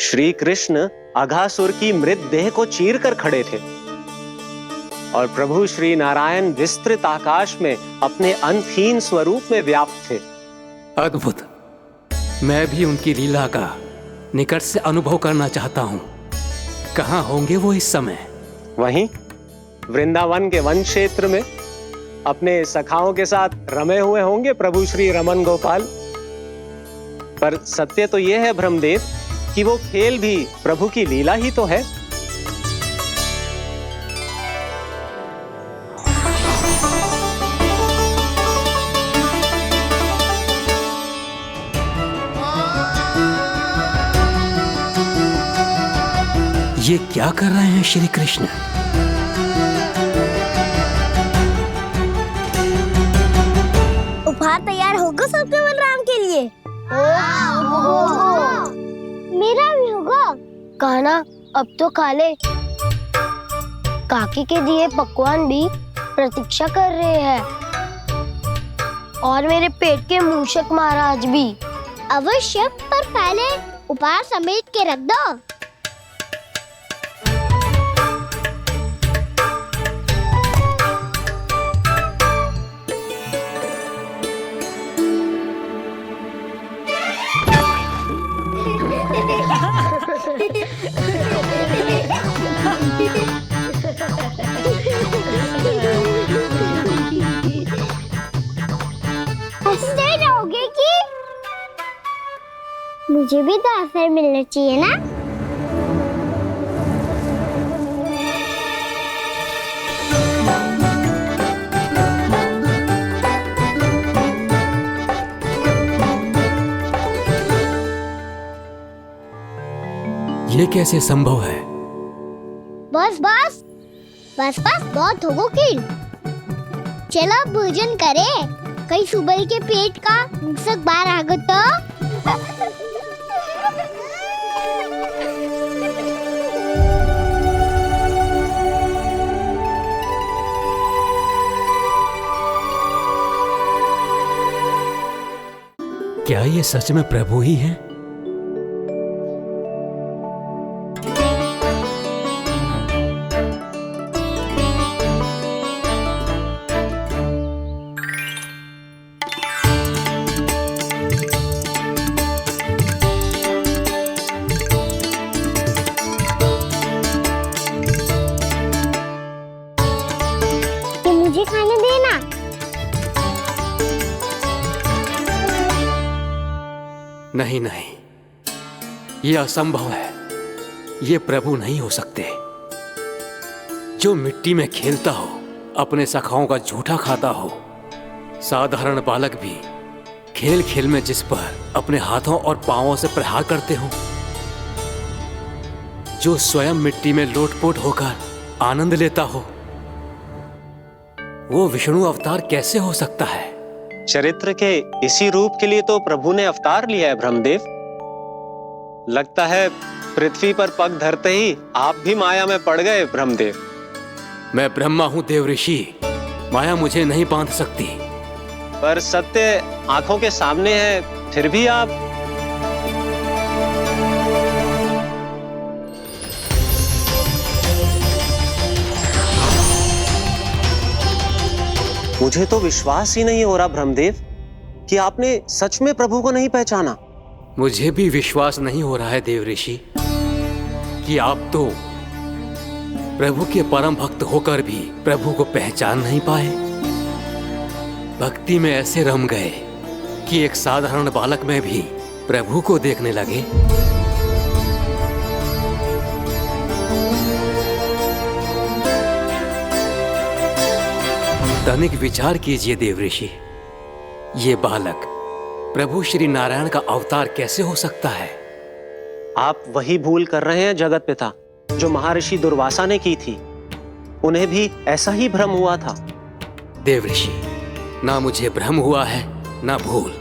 श्री कृष्ण अघासुर की मृत देह को चीर कर खड़े थे और प्रभु श्री नारायण विस्तृत आकाश में अपने अंतहीन स्वरूप में व्याप्त थे। अद्भुत। मैं भी उनकी लीला का निकट से अनुभव करना चाहता हूँ। कहाँ होंगे वो इस समय? वहीं वृंदावन के वन क्षेत्र में अपने सखाओं के साथ रमे हुए होंगे प्रभु श्री रमन गोपाल। पर सत्य तो यह है ब्रह्मदेव कि वो खेल भी प्रभु की लीला ही तो है। ये क्या कर रहे हैं श्री कृष्ण? उपहार तैयार होगा सबके बलराम के लिए। मेरा भी होगा। कान्हा अब तो खा ले। काकी के दिए पकवान भी प्रतीक्षा कर रहे हैं और मेरे पेट के मूषक महाराज भी। अवश्य, पर पहले उपहार समेट के रख दो। हंसते रहोगे कि? मुझे भी तो अवसर मिलना चाहिए ना। ये कैसे संभव है? बस बस बस बस बहुत हो वकील। चलो भोजन करे, कहीं सुबह के पेट का सब बाहर आ गो तो। क्या ये सच में प्रभु ही हैं? ये मुझे खाने देना। नहीं नहीं, ये असंभव है। ये प्रभु नहीं हो सकते। जो मिट्टी में खेलता हो, अपने सखाओं का झूठा खाता हो, साधारण बालक भी खेल खेल में जिस पर अपने हाथों और पांवों से प्रहार करते हो, जो स्वयं मिट्टी में लोटपोट होकर आनंद लेता हो, वो विष्णु अवतार कैसे हो सकता है? चरित्र के इसी रूप के लिए तो प्रभु ने अवतार लिया है ब्रह्मदेव। लगता है पृथ्वी पर पग धरते ही आप भी माया में पड़ गए ब्रह्मदेव। मैं ब्रह्मा हूं देव ऋषि, माया मुझे नहीं बांध सकती। पर सत्य आंखों के सामने है, फिर भी आप। मुझे तो विश्वास ही नहीं हो रहा ब्रह्मदेव कि आपने सच में प्रभु को नहीं पहचाना। मुझे भी विश्वास नहीं हो रहा है देव ऋषि कि आप तो प्रभु के परम भक्त होकर भी प्रभु को पहचान नहीं पाए। भक्ति में ऐसे रम गए कि एक साधारण बालक में भी प्रभु को देखने लगे। तनिक विचार कीजिए देव ऋषि, ये बालक प्रभु श्री नारायण का अवतार कैसे हो सकता है? आप वही भूल कर रहे हैं जगत पिता, जो महर्षि दुर्वासा ने की थी। उन्हें भी ऐसा ही भ्रम हुआ था। देव ऋषि, ना मुझे भ्रम हुआ है ना भूल।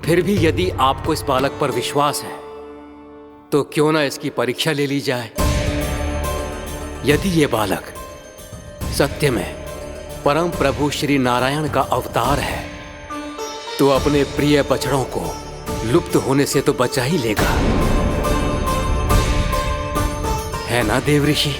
फिर भी यदि आपको इस बालक पर विश्वास है तो क्यों ना इसकी परीक्षा ले ली जाए। यदि ये बालक सत्य में परम प्रभु श्री नारायण का अवतार है तो अपने प्रिय बछड़ों को लुप्त होने से तो बचा ही लेगा, है ना देव ऋषि?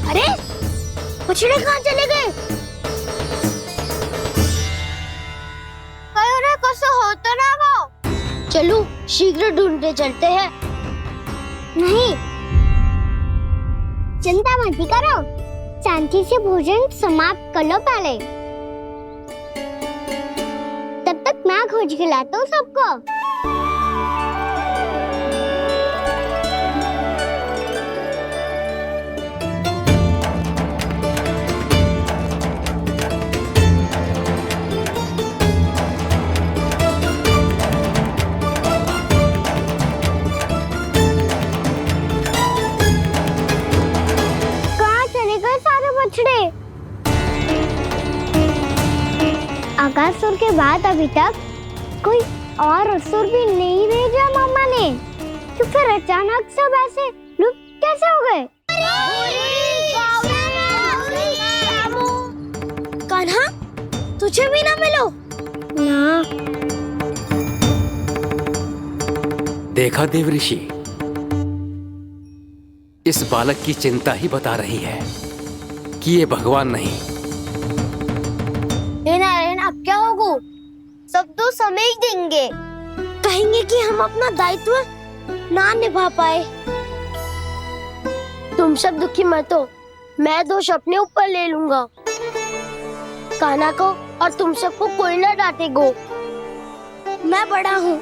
अरे बछड़े कहाँ चले गए? हो तो ना वो। चलो शीघ्र ढूंढते चलते हैं। नहीं, चिंता मत करो, शांति से भोजन समाप्त कर लो पहले। तब तक मैं खोज के लाता हूँ सबको। आकासुर के बाद अभी तक कोई और असुर भी नहीं भेजा मामा ने, तो फिर अचानक सब ऐसे लुप्त कैसे हो गए? कान्हा, तुझे भी ना मिलो ना। देखा देव ऋषि, इस बालक की चिंता ही बता रही है कि ये भगवान नहीं। नारायण, अब क्या होगा? सब तो समझ देंगे, कहेंगे कि हम अपना दायित्व ना निभा पाए। तुम सब दुखी मत हो, मैं दोष अपने ऊपर ले लूंगा। कान्हा को और तुम सबको कोई ना डांटेगो। मैं बड़ा हूँ,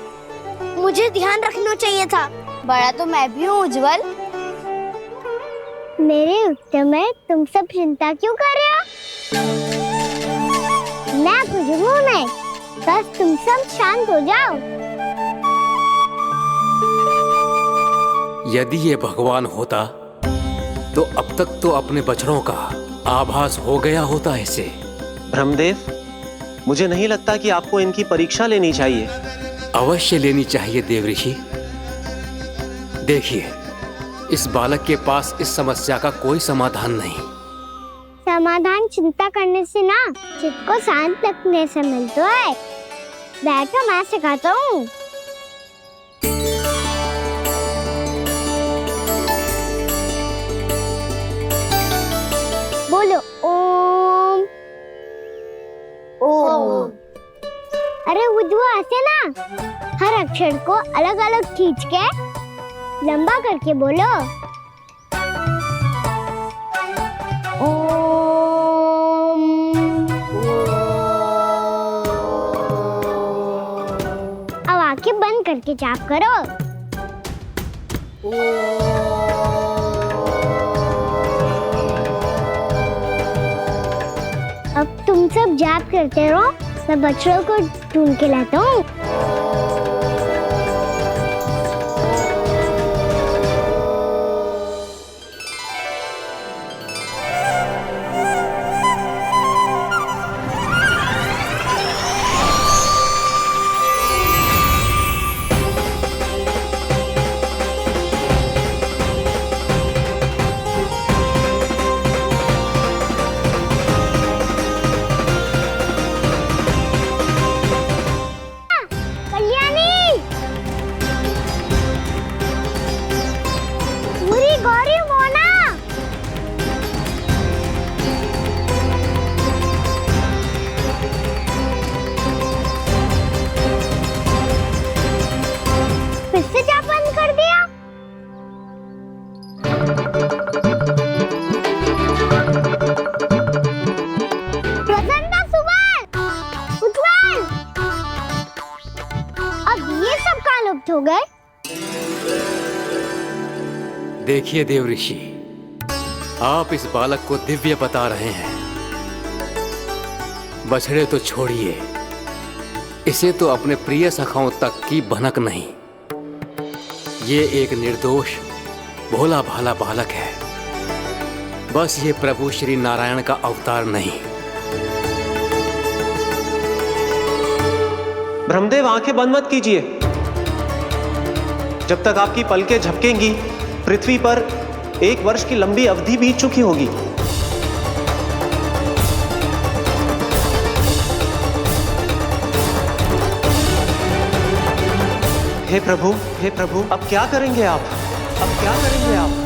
मुझे ध्यान रखना चाहिए था। बड़ा तो मैं भी हूँ उज्जवल। मेरे उत्तर में तुम सब चिंता क्यों कर रहे हो? मैं कुछ हूँ नहीं, बस तुम सब शांत हो जाओ। यदि ये भगवान होता तो अब तक तो अपने बछड़ों का आभास हो गया होता इसे। ब्रह्मदेव, मुझे नहीं लगता कि आपको इनकी परीक्षा लेनी चाहिए। अवश्य लेनी चाहिए देव ऋषि। देखिए, इस बालक के पास इस समस्या का कोई समाधान नहीं। समाधान चिंता करने से ना, चित्त को शांत रखने से मिलता है। बैठो, मैं सिखाता हूँ। बोलो ओम। ओम। अरे उद्वा, ऐसे ना हर अक्षर को अलग अलग खींच के लंबा करके बोलो। ओम। अब आंखें बंद करके जाप करो। अब तुम सब जाप करते रहो, मैं बच्चों को ढूंढ के लाता हूँ। हो गए। देखिए देव ऋषि, आप इस बालक को दिव्य बता रहे हैं। बछड़े तो छोड़िए, इसे तो अपने प्रिय सखाओं तक की भनक नहीं। ये एक निर्दोष भोला भाला बालक है, बस ये प्रभु श्री नारायण का अवतार नहीं। ब्रह्मदेव, आंखें बंद मत कीजिए। जब तक आपकी पलकें झपकेंगी, पृथ्वी पर 1 वर्ष की लंबी अवधि बीत चुकी होगी। हे प्रभु, अब क्या करेंगे आप? अब क्या करेंगे आप?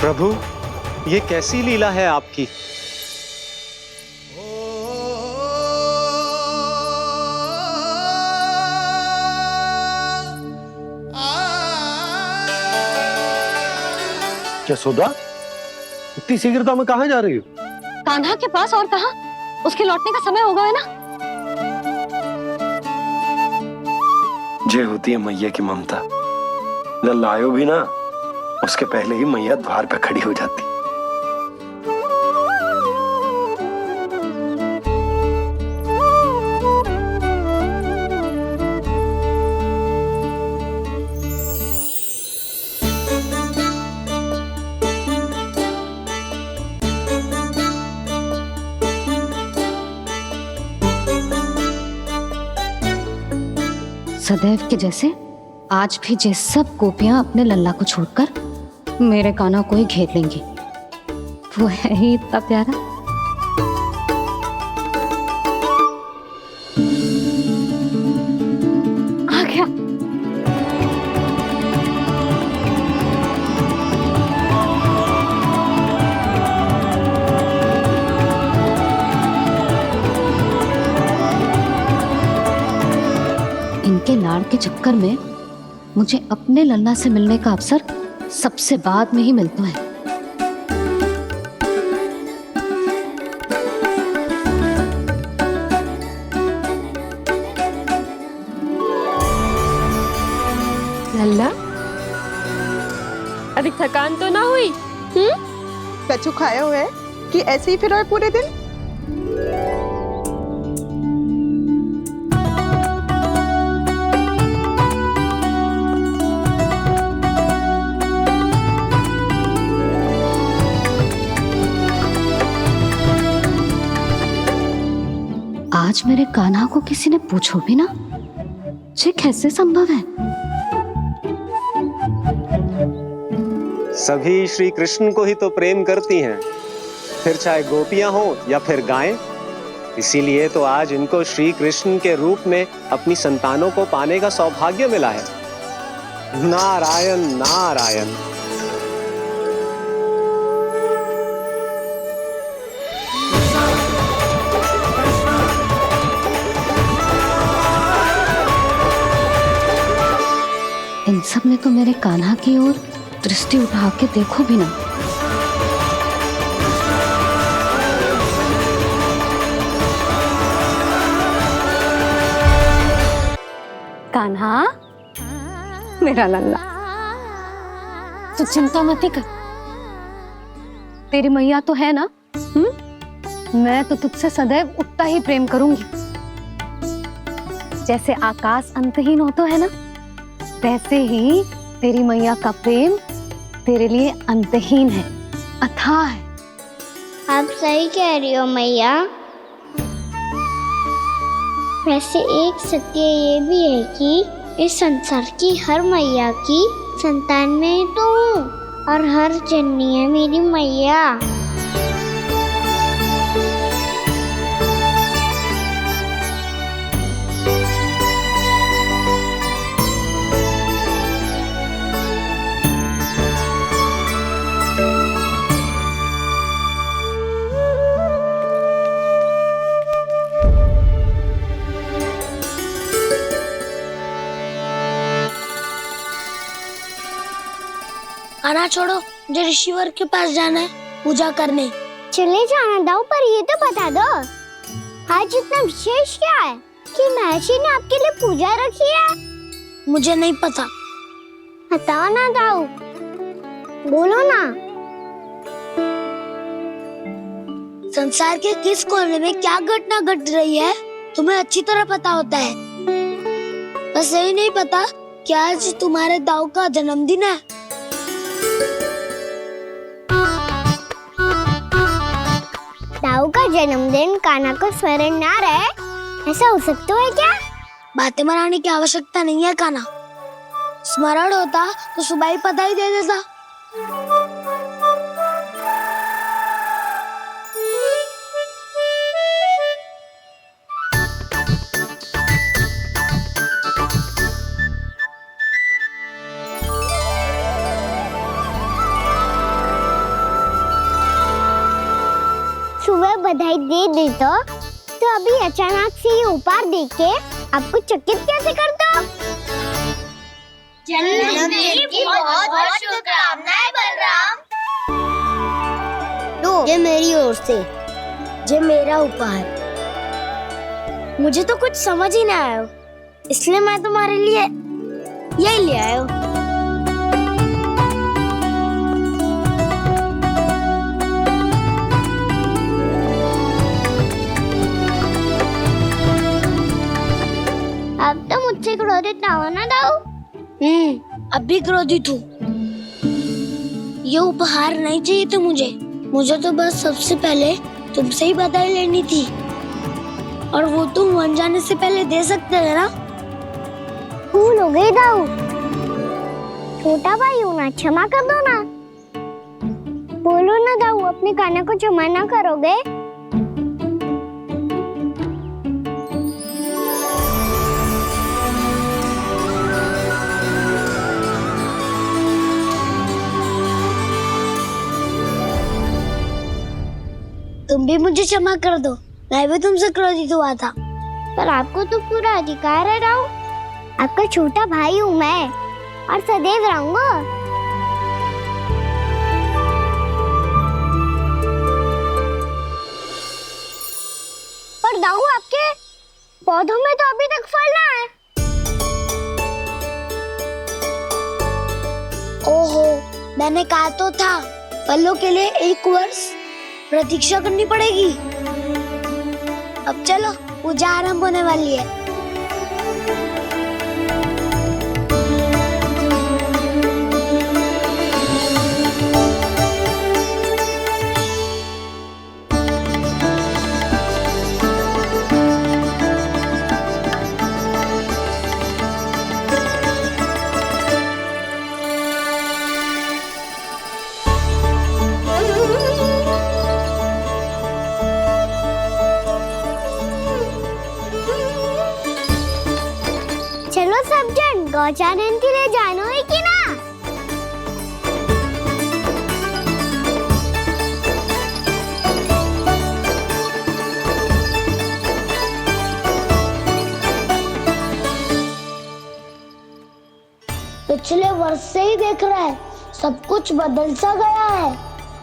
प्रभु, ये कैसी लीला है आपकी? यशोदा, इतनी शीघ्रता में कहाँ जा रही हो? कान्हा के पास, और कहाँ? उसके लौटने का समय हो गया है ना। जे होती है मैया की ममता, लल्लायो भी ना, उसके पहले ही मैया द्वार पे खड़ी हो जाती। सदैव के जैसे आज भी ये सब गोपियां अपने लल्ला को छोड़कर मेरे कान्हा को ही घेर लेंगी। वो है ही इतना प्यारा। आ गया। इनके लाड़ के चक्कर में मुझे अपने लल्ला से मिलने का अवसर सबसे बाद में ही मिलता है। लल्ला, अभी थकान तो ना हुई? कछु खाया हुआ है कि ऐसे ही फिर रहे पूरे दिन? आज मेरे कान्हा को किसी ने पूछो भी ना, ये कैसे संभव है? सभी श्री कृष्ण को ही तो प्रेम करती हैं, फिर चाहे गोपियां हो या फिर गायें। इसीलिए तो आज इनको श्री कृष्ण के रूप में अपनी संतानों को पाने का सौभाग्य मिला है। नारायण नारायण। इन सब ने तो मेरे कान्हा की ओर दृष्टि उठा के देखो भी ना। कान्हा, मेरा लल्ला, तू चिंता मत कर। तेरी मैया तो है ना? मैं तो तुझसे सदैव उतना ही प्रेम करूंगी। जैसे आकाश अंतहीन होता है ना, वैसे ही तेरी मैया का प्रेम तेरे लिए अंतहीन है, अथाह है। आप सही कह रही हो मैया। वैसे एक सत्य ये भी है कि इस संसार की हर मैया की संतान में तो हूँ और हर जननी है मेरी मैया। आना छोड़ो, मुझे ऋषिवर के पास जाना है पूजा करने। चले जाना दाऊ, पर ये तो बता दो आज इतना विशेष क्या है कि महर्षि ने आपके लिए पूजा रखी है? मुझे नहीं पता। बताओ ना दाऊ, बोलो ना। संसार के किस कोने में क्या घटना घट रही है तुम्हें अच्छी तरह पता होता है। बस यही नहीं पता कि आज तुम्हारे दाऊ का जन्मदिन है। दाऊ का जन्मदिन कान्हा को स्मरण ना रहे, ऐसा हो सकता है क्या? बातें बनाने की आवश्यकता नहीं है कान्हा। स्मरण होता तो सुबह ही पता ही दे देता। सुबह बधाई दे देता तो अभी अचानक से ये उपहार देख के आपको चकित कैसे कर दो? जन्मदिन की बहुत-बहुत शुभकामनाएं बलराम। लो, ये मेरी ओर से। ये मेरा उपहार। मुझे तो कुछ समझ ही ना आया, इसलिए मैं तुम्हारे लिए यही ले आया हूँ। अब तो मुझसे क्रोधित ना होना दाऊ। अब भी क्रोधित हूँ। ये उपहार नहीं चाहिए था मुझे तो बस सबसे पहले तुमसे ही बधाई लेनी थी, और वो तुम वन जाने से पहले दे सकते थे ना। भूल हो गई दाऊ। छोटा भाई हूँ ना, क्षमा कर दो ना। बोलो ना दाऊ, अपने कान्हा को क्षमा ना करोगे? तुम भी मुझे क्षमा कर दो, मैं भी तुमसे क्रोधित हुआ था। पर आपको तो पूरा अधिकार है दाऊ। आपका छोटा भाई हूँ मैं और सदैव रहूंगा। पर दाऊ, आपके पौधों में तो अभी तक फल ना है। ओहो, मैंने कहा तो था फलों के लिए 1 वर्ष प्रतीक्षा करनी पड़ेगी। अब चलो, पूजा आरंभ होने वाली है। चलो सब जन गौचारण के लिए जानो है कि ना? पिछले वर्ष से ही देख रहा है, सब कुछ बदल सा गया है।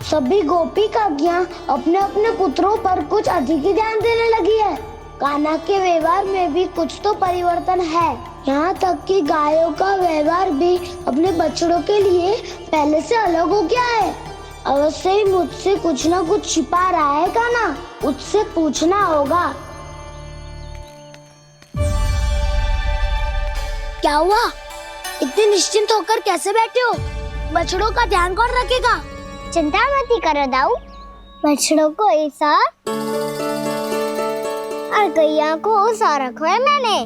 सभी गोपी काकियां अपने अपने पुत्रों पर कुछ अधिक ही ध्यान देने लगी है। कान्हा के व्यवहार में भी कुछ तो परिवर्तन है। यहाँ तक कि गायों का व्यवहार भी अपने बछड़ों के लिए पहले से अलग हो गया है। अवश्य ही मुझसे कुछ ना कुछ छिपा रहा है कान्हा, उससे पूछना होगा। क्या हुआ? इतने निश्चिंत होकर कैसे बैठे हो? बछड़ों का ध्यान कौन रखेगा? चिंता मत करो दाऊ, बछड़ों को ऐसा और गैया को ऐसा रखा है मैंने।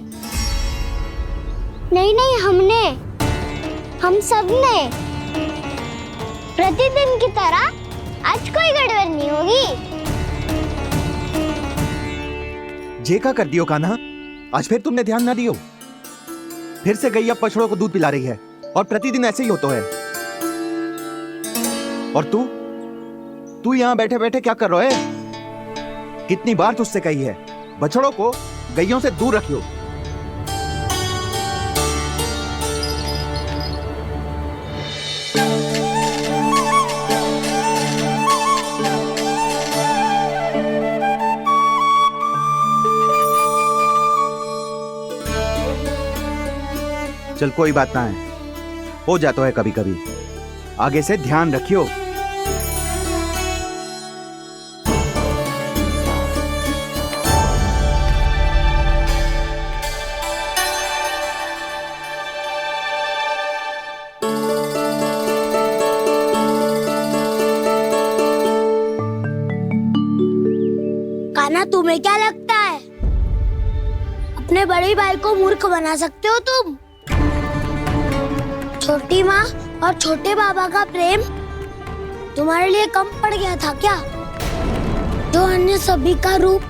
नहीं, हम सब ने प्रतिदिन की तरह आज कोई गड़बड़ नहीं होगी। जे का कर दियो कान्हा, आज फिर तुमने ध्यान ना दियो। फिर से गैया बछड़ों को दूध पिला रही है और प्रतिदिन ऐसे ही होता है। और तू यहाँ बैठे बैठे क्या कर रहा है? कितनी बार तुझसे कही है बछड़ों को गैयों से दूर रखियो। चल कोई बात ना है, हो जाता है कभी कभी। आगे से ध्यान रखियो। कान्हा, तुम्हें क्या लगता है अपने बड़े भाई को मूर्ख बना सकते हो तुम? छोटी माँ और छोटे बाबा का प्रेम तुम्हारे लिए कम पड़ गया था क्या? जो अन्य सभी का रूप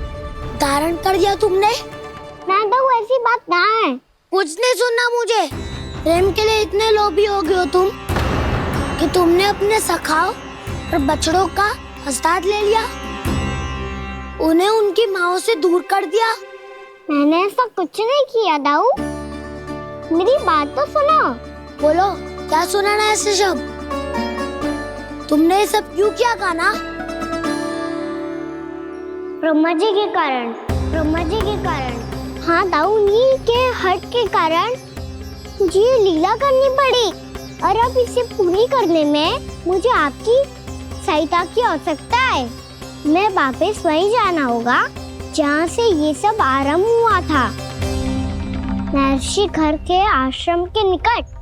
धारण कर दिया तुमने? ना तो ऐसी बात ना है। कुछ नहीं सुनना मुझे। प्रेम के लिए इतने लोभी हो गए हो तुम कि तुमने अपने सखाओं और बछड़ों का हस्ताक्षर ले लिया, उन्हें उनकी माँओं से दूर कर दिया। मैंने ऐसा कुछ नहीं किया दाऊ, मेरी बात तो सुनो। बोलो, क्या सुनाना है ऐसे शब्द? तुमने ये सब क्यों किया कान्हा? ब्रह्मा जी के कारण। हाँ दाऊ, नील के हट के कारण मुझे ये लीला करनी पड़ी और अब इसे पूरी करने में मुझे आपकी सहायता की आवश्यकता है। मैं वापस वहीं जाना होगा जहाँ से ये सब आरंभ हुआ था, महर्षि घर के आश्रम के निकट।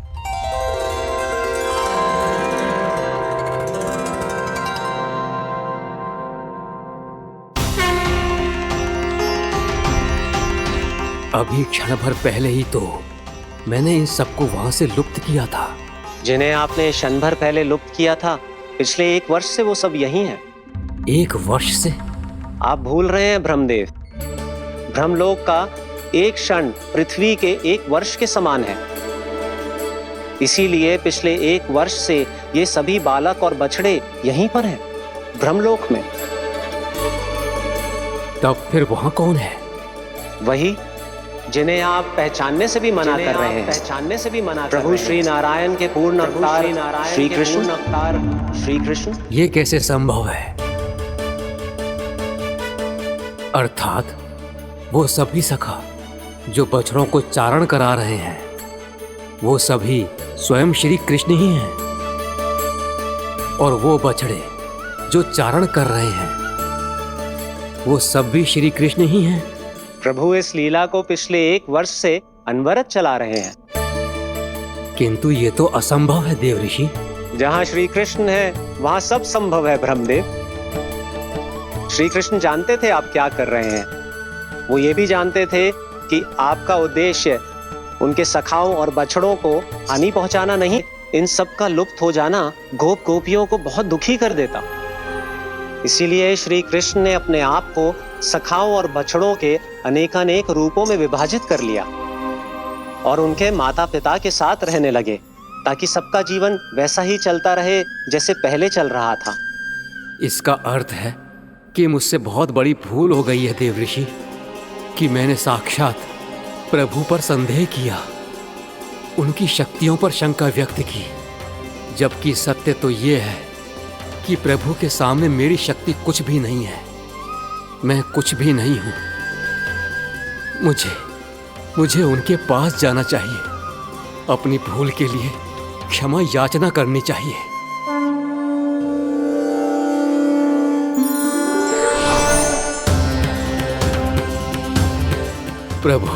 अभी क्षण भर पहले ही तो मैंने इन सबको वहां से लुप्त किया था। जिन्हें आपने क्षण भर पहले लुप्त किया था, पिछले 1 वर्ष से वो सब यही हैं। 1 वर्ष से? आप भूल रहे हैं ब्रह्मदेव। ब्रह्मलोक का एक क्षण पृथ्वी के 1 वर्ष के समान है। इसीलिए पिछले 1 वर्ष से ये सभी बालक और बछड़े यहीं पर हैं, ब्रह्मलोक में। तब फिर वहां कौन है? वही जिन्हें आप पहचानने से भी मना कर रहे हैं। प्रभु श्री नारायण के पूर्ण अवतार श्री कृष्ण। ये कैसे संभव है? अर्थात वो सभी सखा जो बछड़ों को चारण करा रहे हैं, वो सभी स्वयं श्री कृष्ण ही हैं। और वो बछड़े जो चारण कर रहे हैं, वो सब भी श्री कृष्ण ही हैं। प्रभु इस लीला को पिछले 1 वर्ष से अनवरत चला रहे हैं। किंतु ये तो असंभव है देव ऋषि। जहाँ श्री कृष्ण है वहाँ सब संभव है ब्रह्मदेव। श्री कृष्ण जानते थे आप क्या कर रहे हैं। वो ये भी जानते थे कि आपका उद्देश्य उनके सखाओं और बछड़ों को हानि पहुंचाना नहीं। इन सब का लुप्त हो जाना गोप गोपियों को बहुत दुखी कर देता। इसीलिए श्री कृष्ण ने अपने आप को सखाओं और बछड़ों के अनेकानेक रूपों में विभाजित कर लिया और उनके माता पिता के साथ रहने लगे, ताकि सबका जीवन वैसा ही चलता रहे जैसे पहले चल रहा था। इसका अर्थ है कि मुझसे बहुत बड़ी भूल हो गई है देव ऋषि, कि मैंने साक्षात प्रभु पर संदेह किया, उनकी शक्तियों पर शंका व्यक्त की, जबकि सत्य तो ये है कि प्रभु के सामने मेरी शक्ति कुछ भी नहीं है। मैं कुछ भी नहीं हूं। मुझे उनके पास जाना चाहिए, अपनी भूल के लिए क्षमा याचना करनी चाहिए। प्रभु,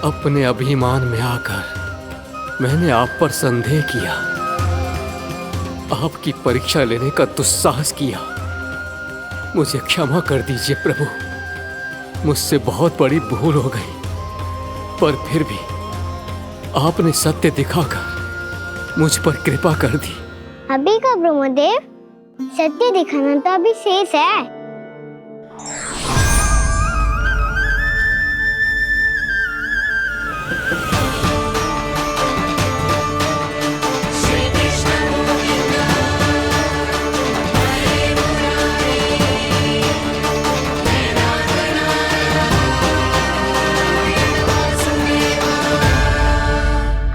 अपने अभिमान में आकर मैंने आप पर संदेह किया, आपकी परीक्षा लेने का दुस्साहस किया। मुझे क्षमा कर दीजिए प्रभु, मुझसे बहुत बड़ी भूल हो गई। पर फिर भी आपने सत्य दिखाकर मुझ पर कृपा कर दी। अभी का ब्रह्मदेव, सत्य दिखाना तो अभी शेष है।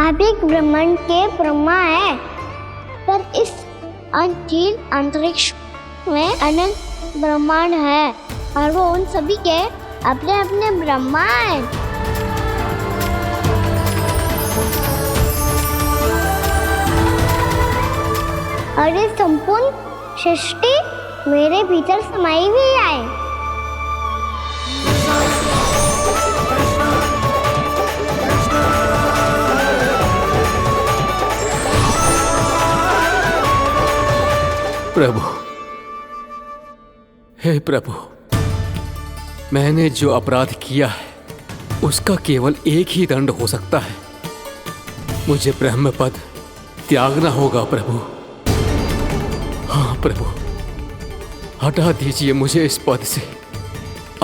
आप एक ब्रह्मांड के ब्रह्मा है, पर इस अनंत अंतरिक्ष में अनंत ब्रह्मांड है और वो उन सभी के अपने अपने ब्रह्मा हैं। और ये संपूर्ण सृष्टि मेरे भीतर समाई हुई है। प्रभु, हे प्रभु, मैंने जो अपराध किया है उसका केवल एक ही दंड हो सकता है। मुझे ब्रह्म पद त्यागना होगा प्रभु। हाँ प्रभु, हटा दीजिए मुझे इस पद से।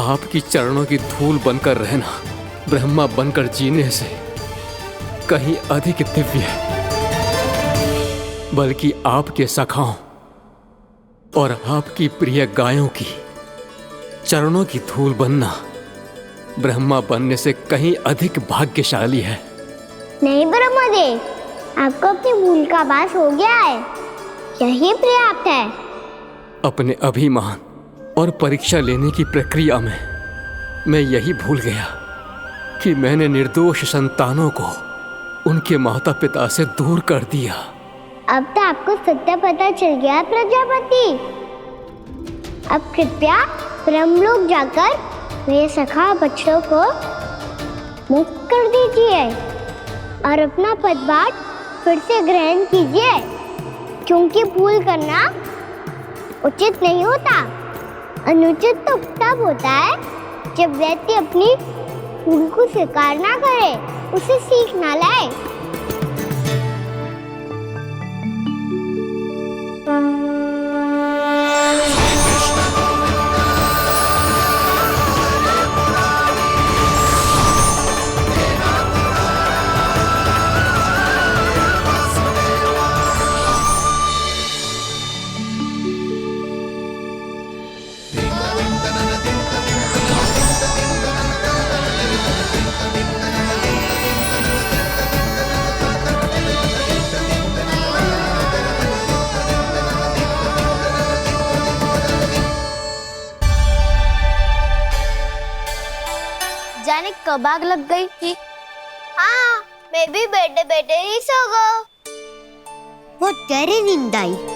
आपकी चरणों की धूल बनकर रहना ब्रह्मा बनकर जीने से कहीं अधिक दिव्य है। बल्कि आपके सखाओं और आपकी प्रिय गायों की चरणों की धूल बनना ब्रह्मा बनने से कहीं अधिक भाग्यशाली है। नहीं ब्रह्मदेव, आपको अपनी भूल का आभास हो गया है, यही पर्याप्त है। अपने अभिमान और परीक्षा लेने की प्रक्रिया में मैं यही भूल गया कि मैंने निर्दोष संतानों को उनके माता पिता से दूर कर दिया। अब तो आपको सत्य पता चल गया प्रजापति। अब कृपया ब्रह्मलोक जाकर मेरे सखा बच्चों को मुक्त कर दीजिए और अपना पदभार फिर से ग्रहण कीजिए, क्योंकि भूल करना उचित नहीं होता। अनुचित तो तब होता है जब व्यक्ति अपनी भूल को स्वीकार ना करे, उसे सीख ना लाए। जाने कब आग लग गई थी। हाँ, मैं भी बैठे बैठे ही सो गई। बहुत गहरी नींद आई।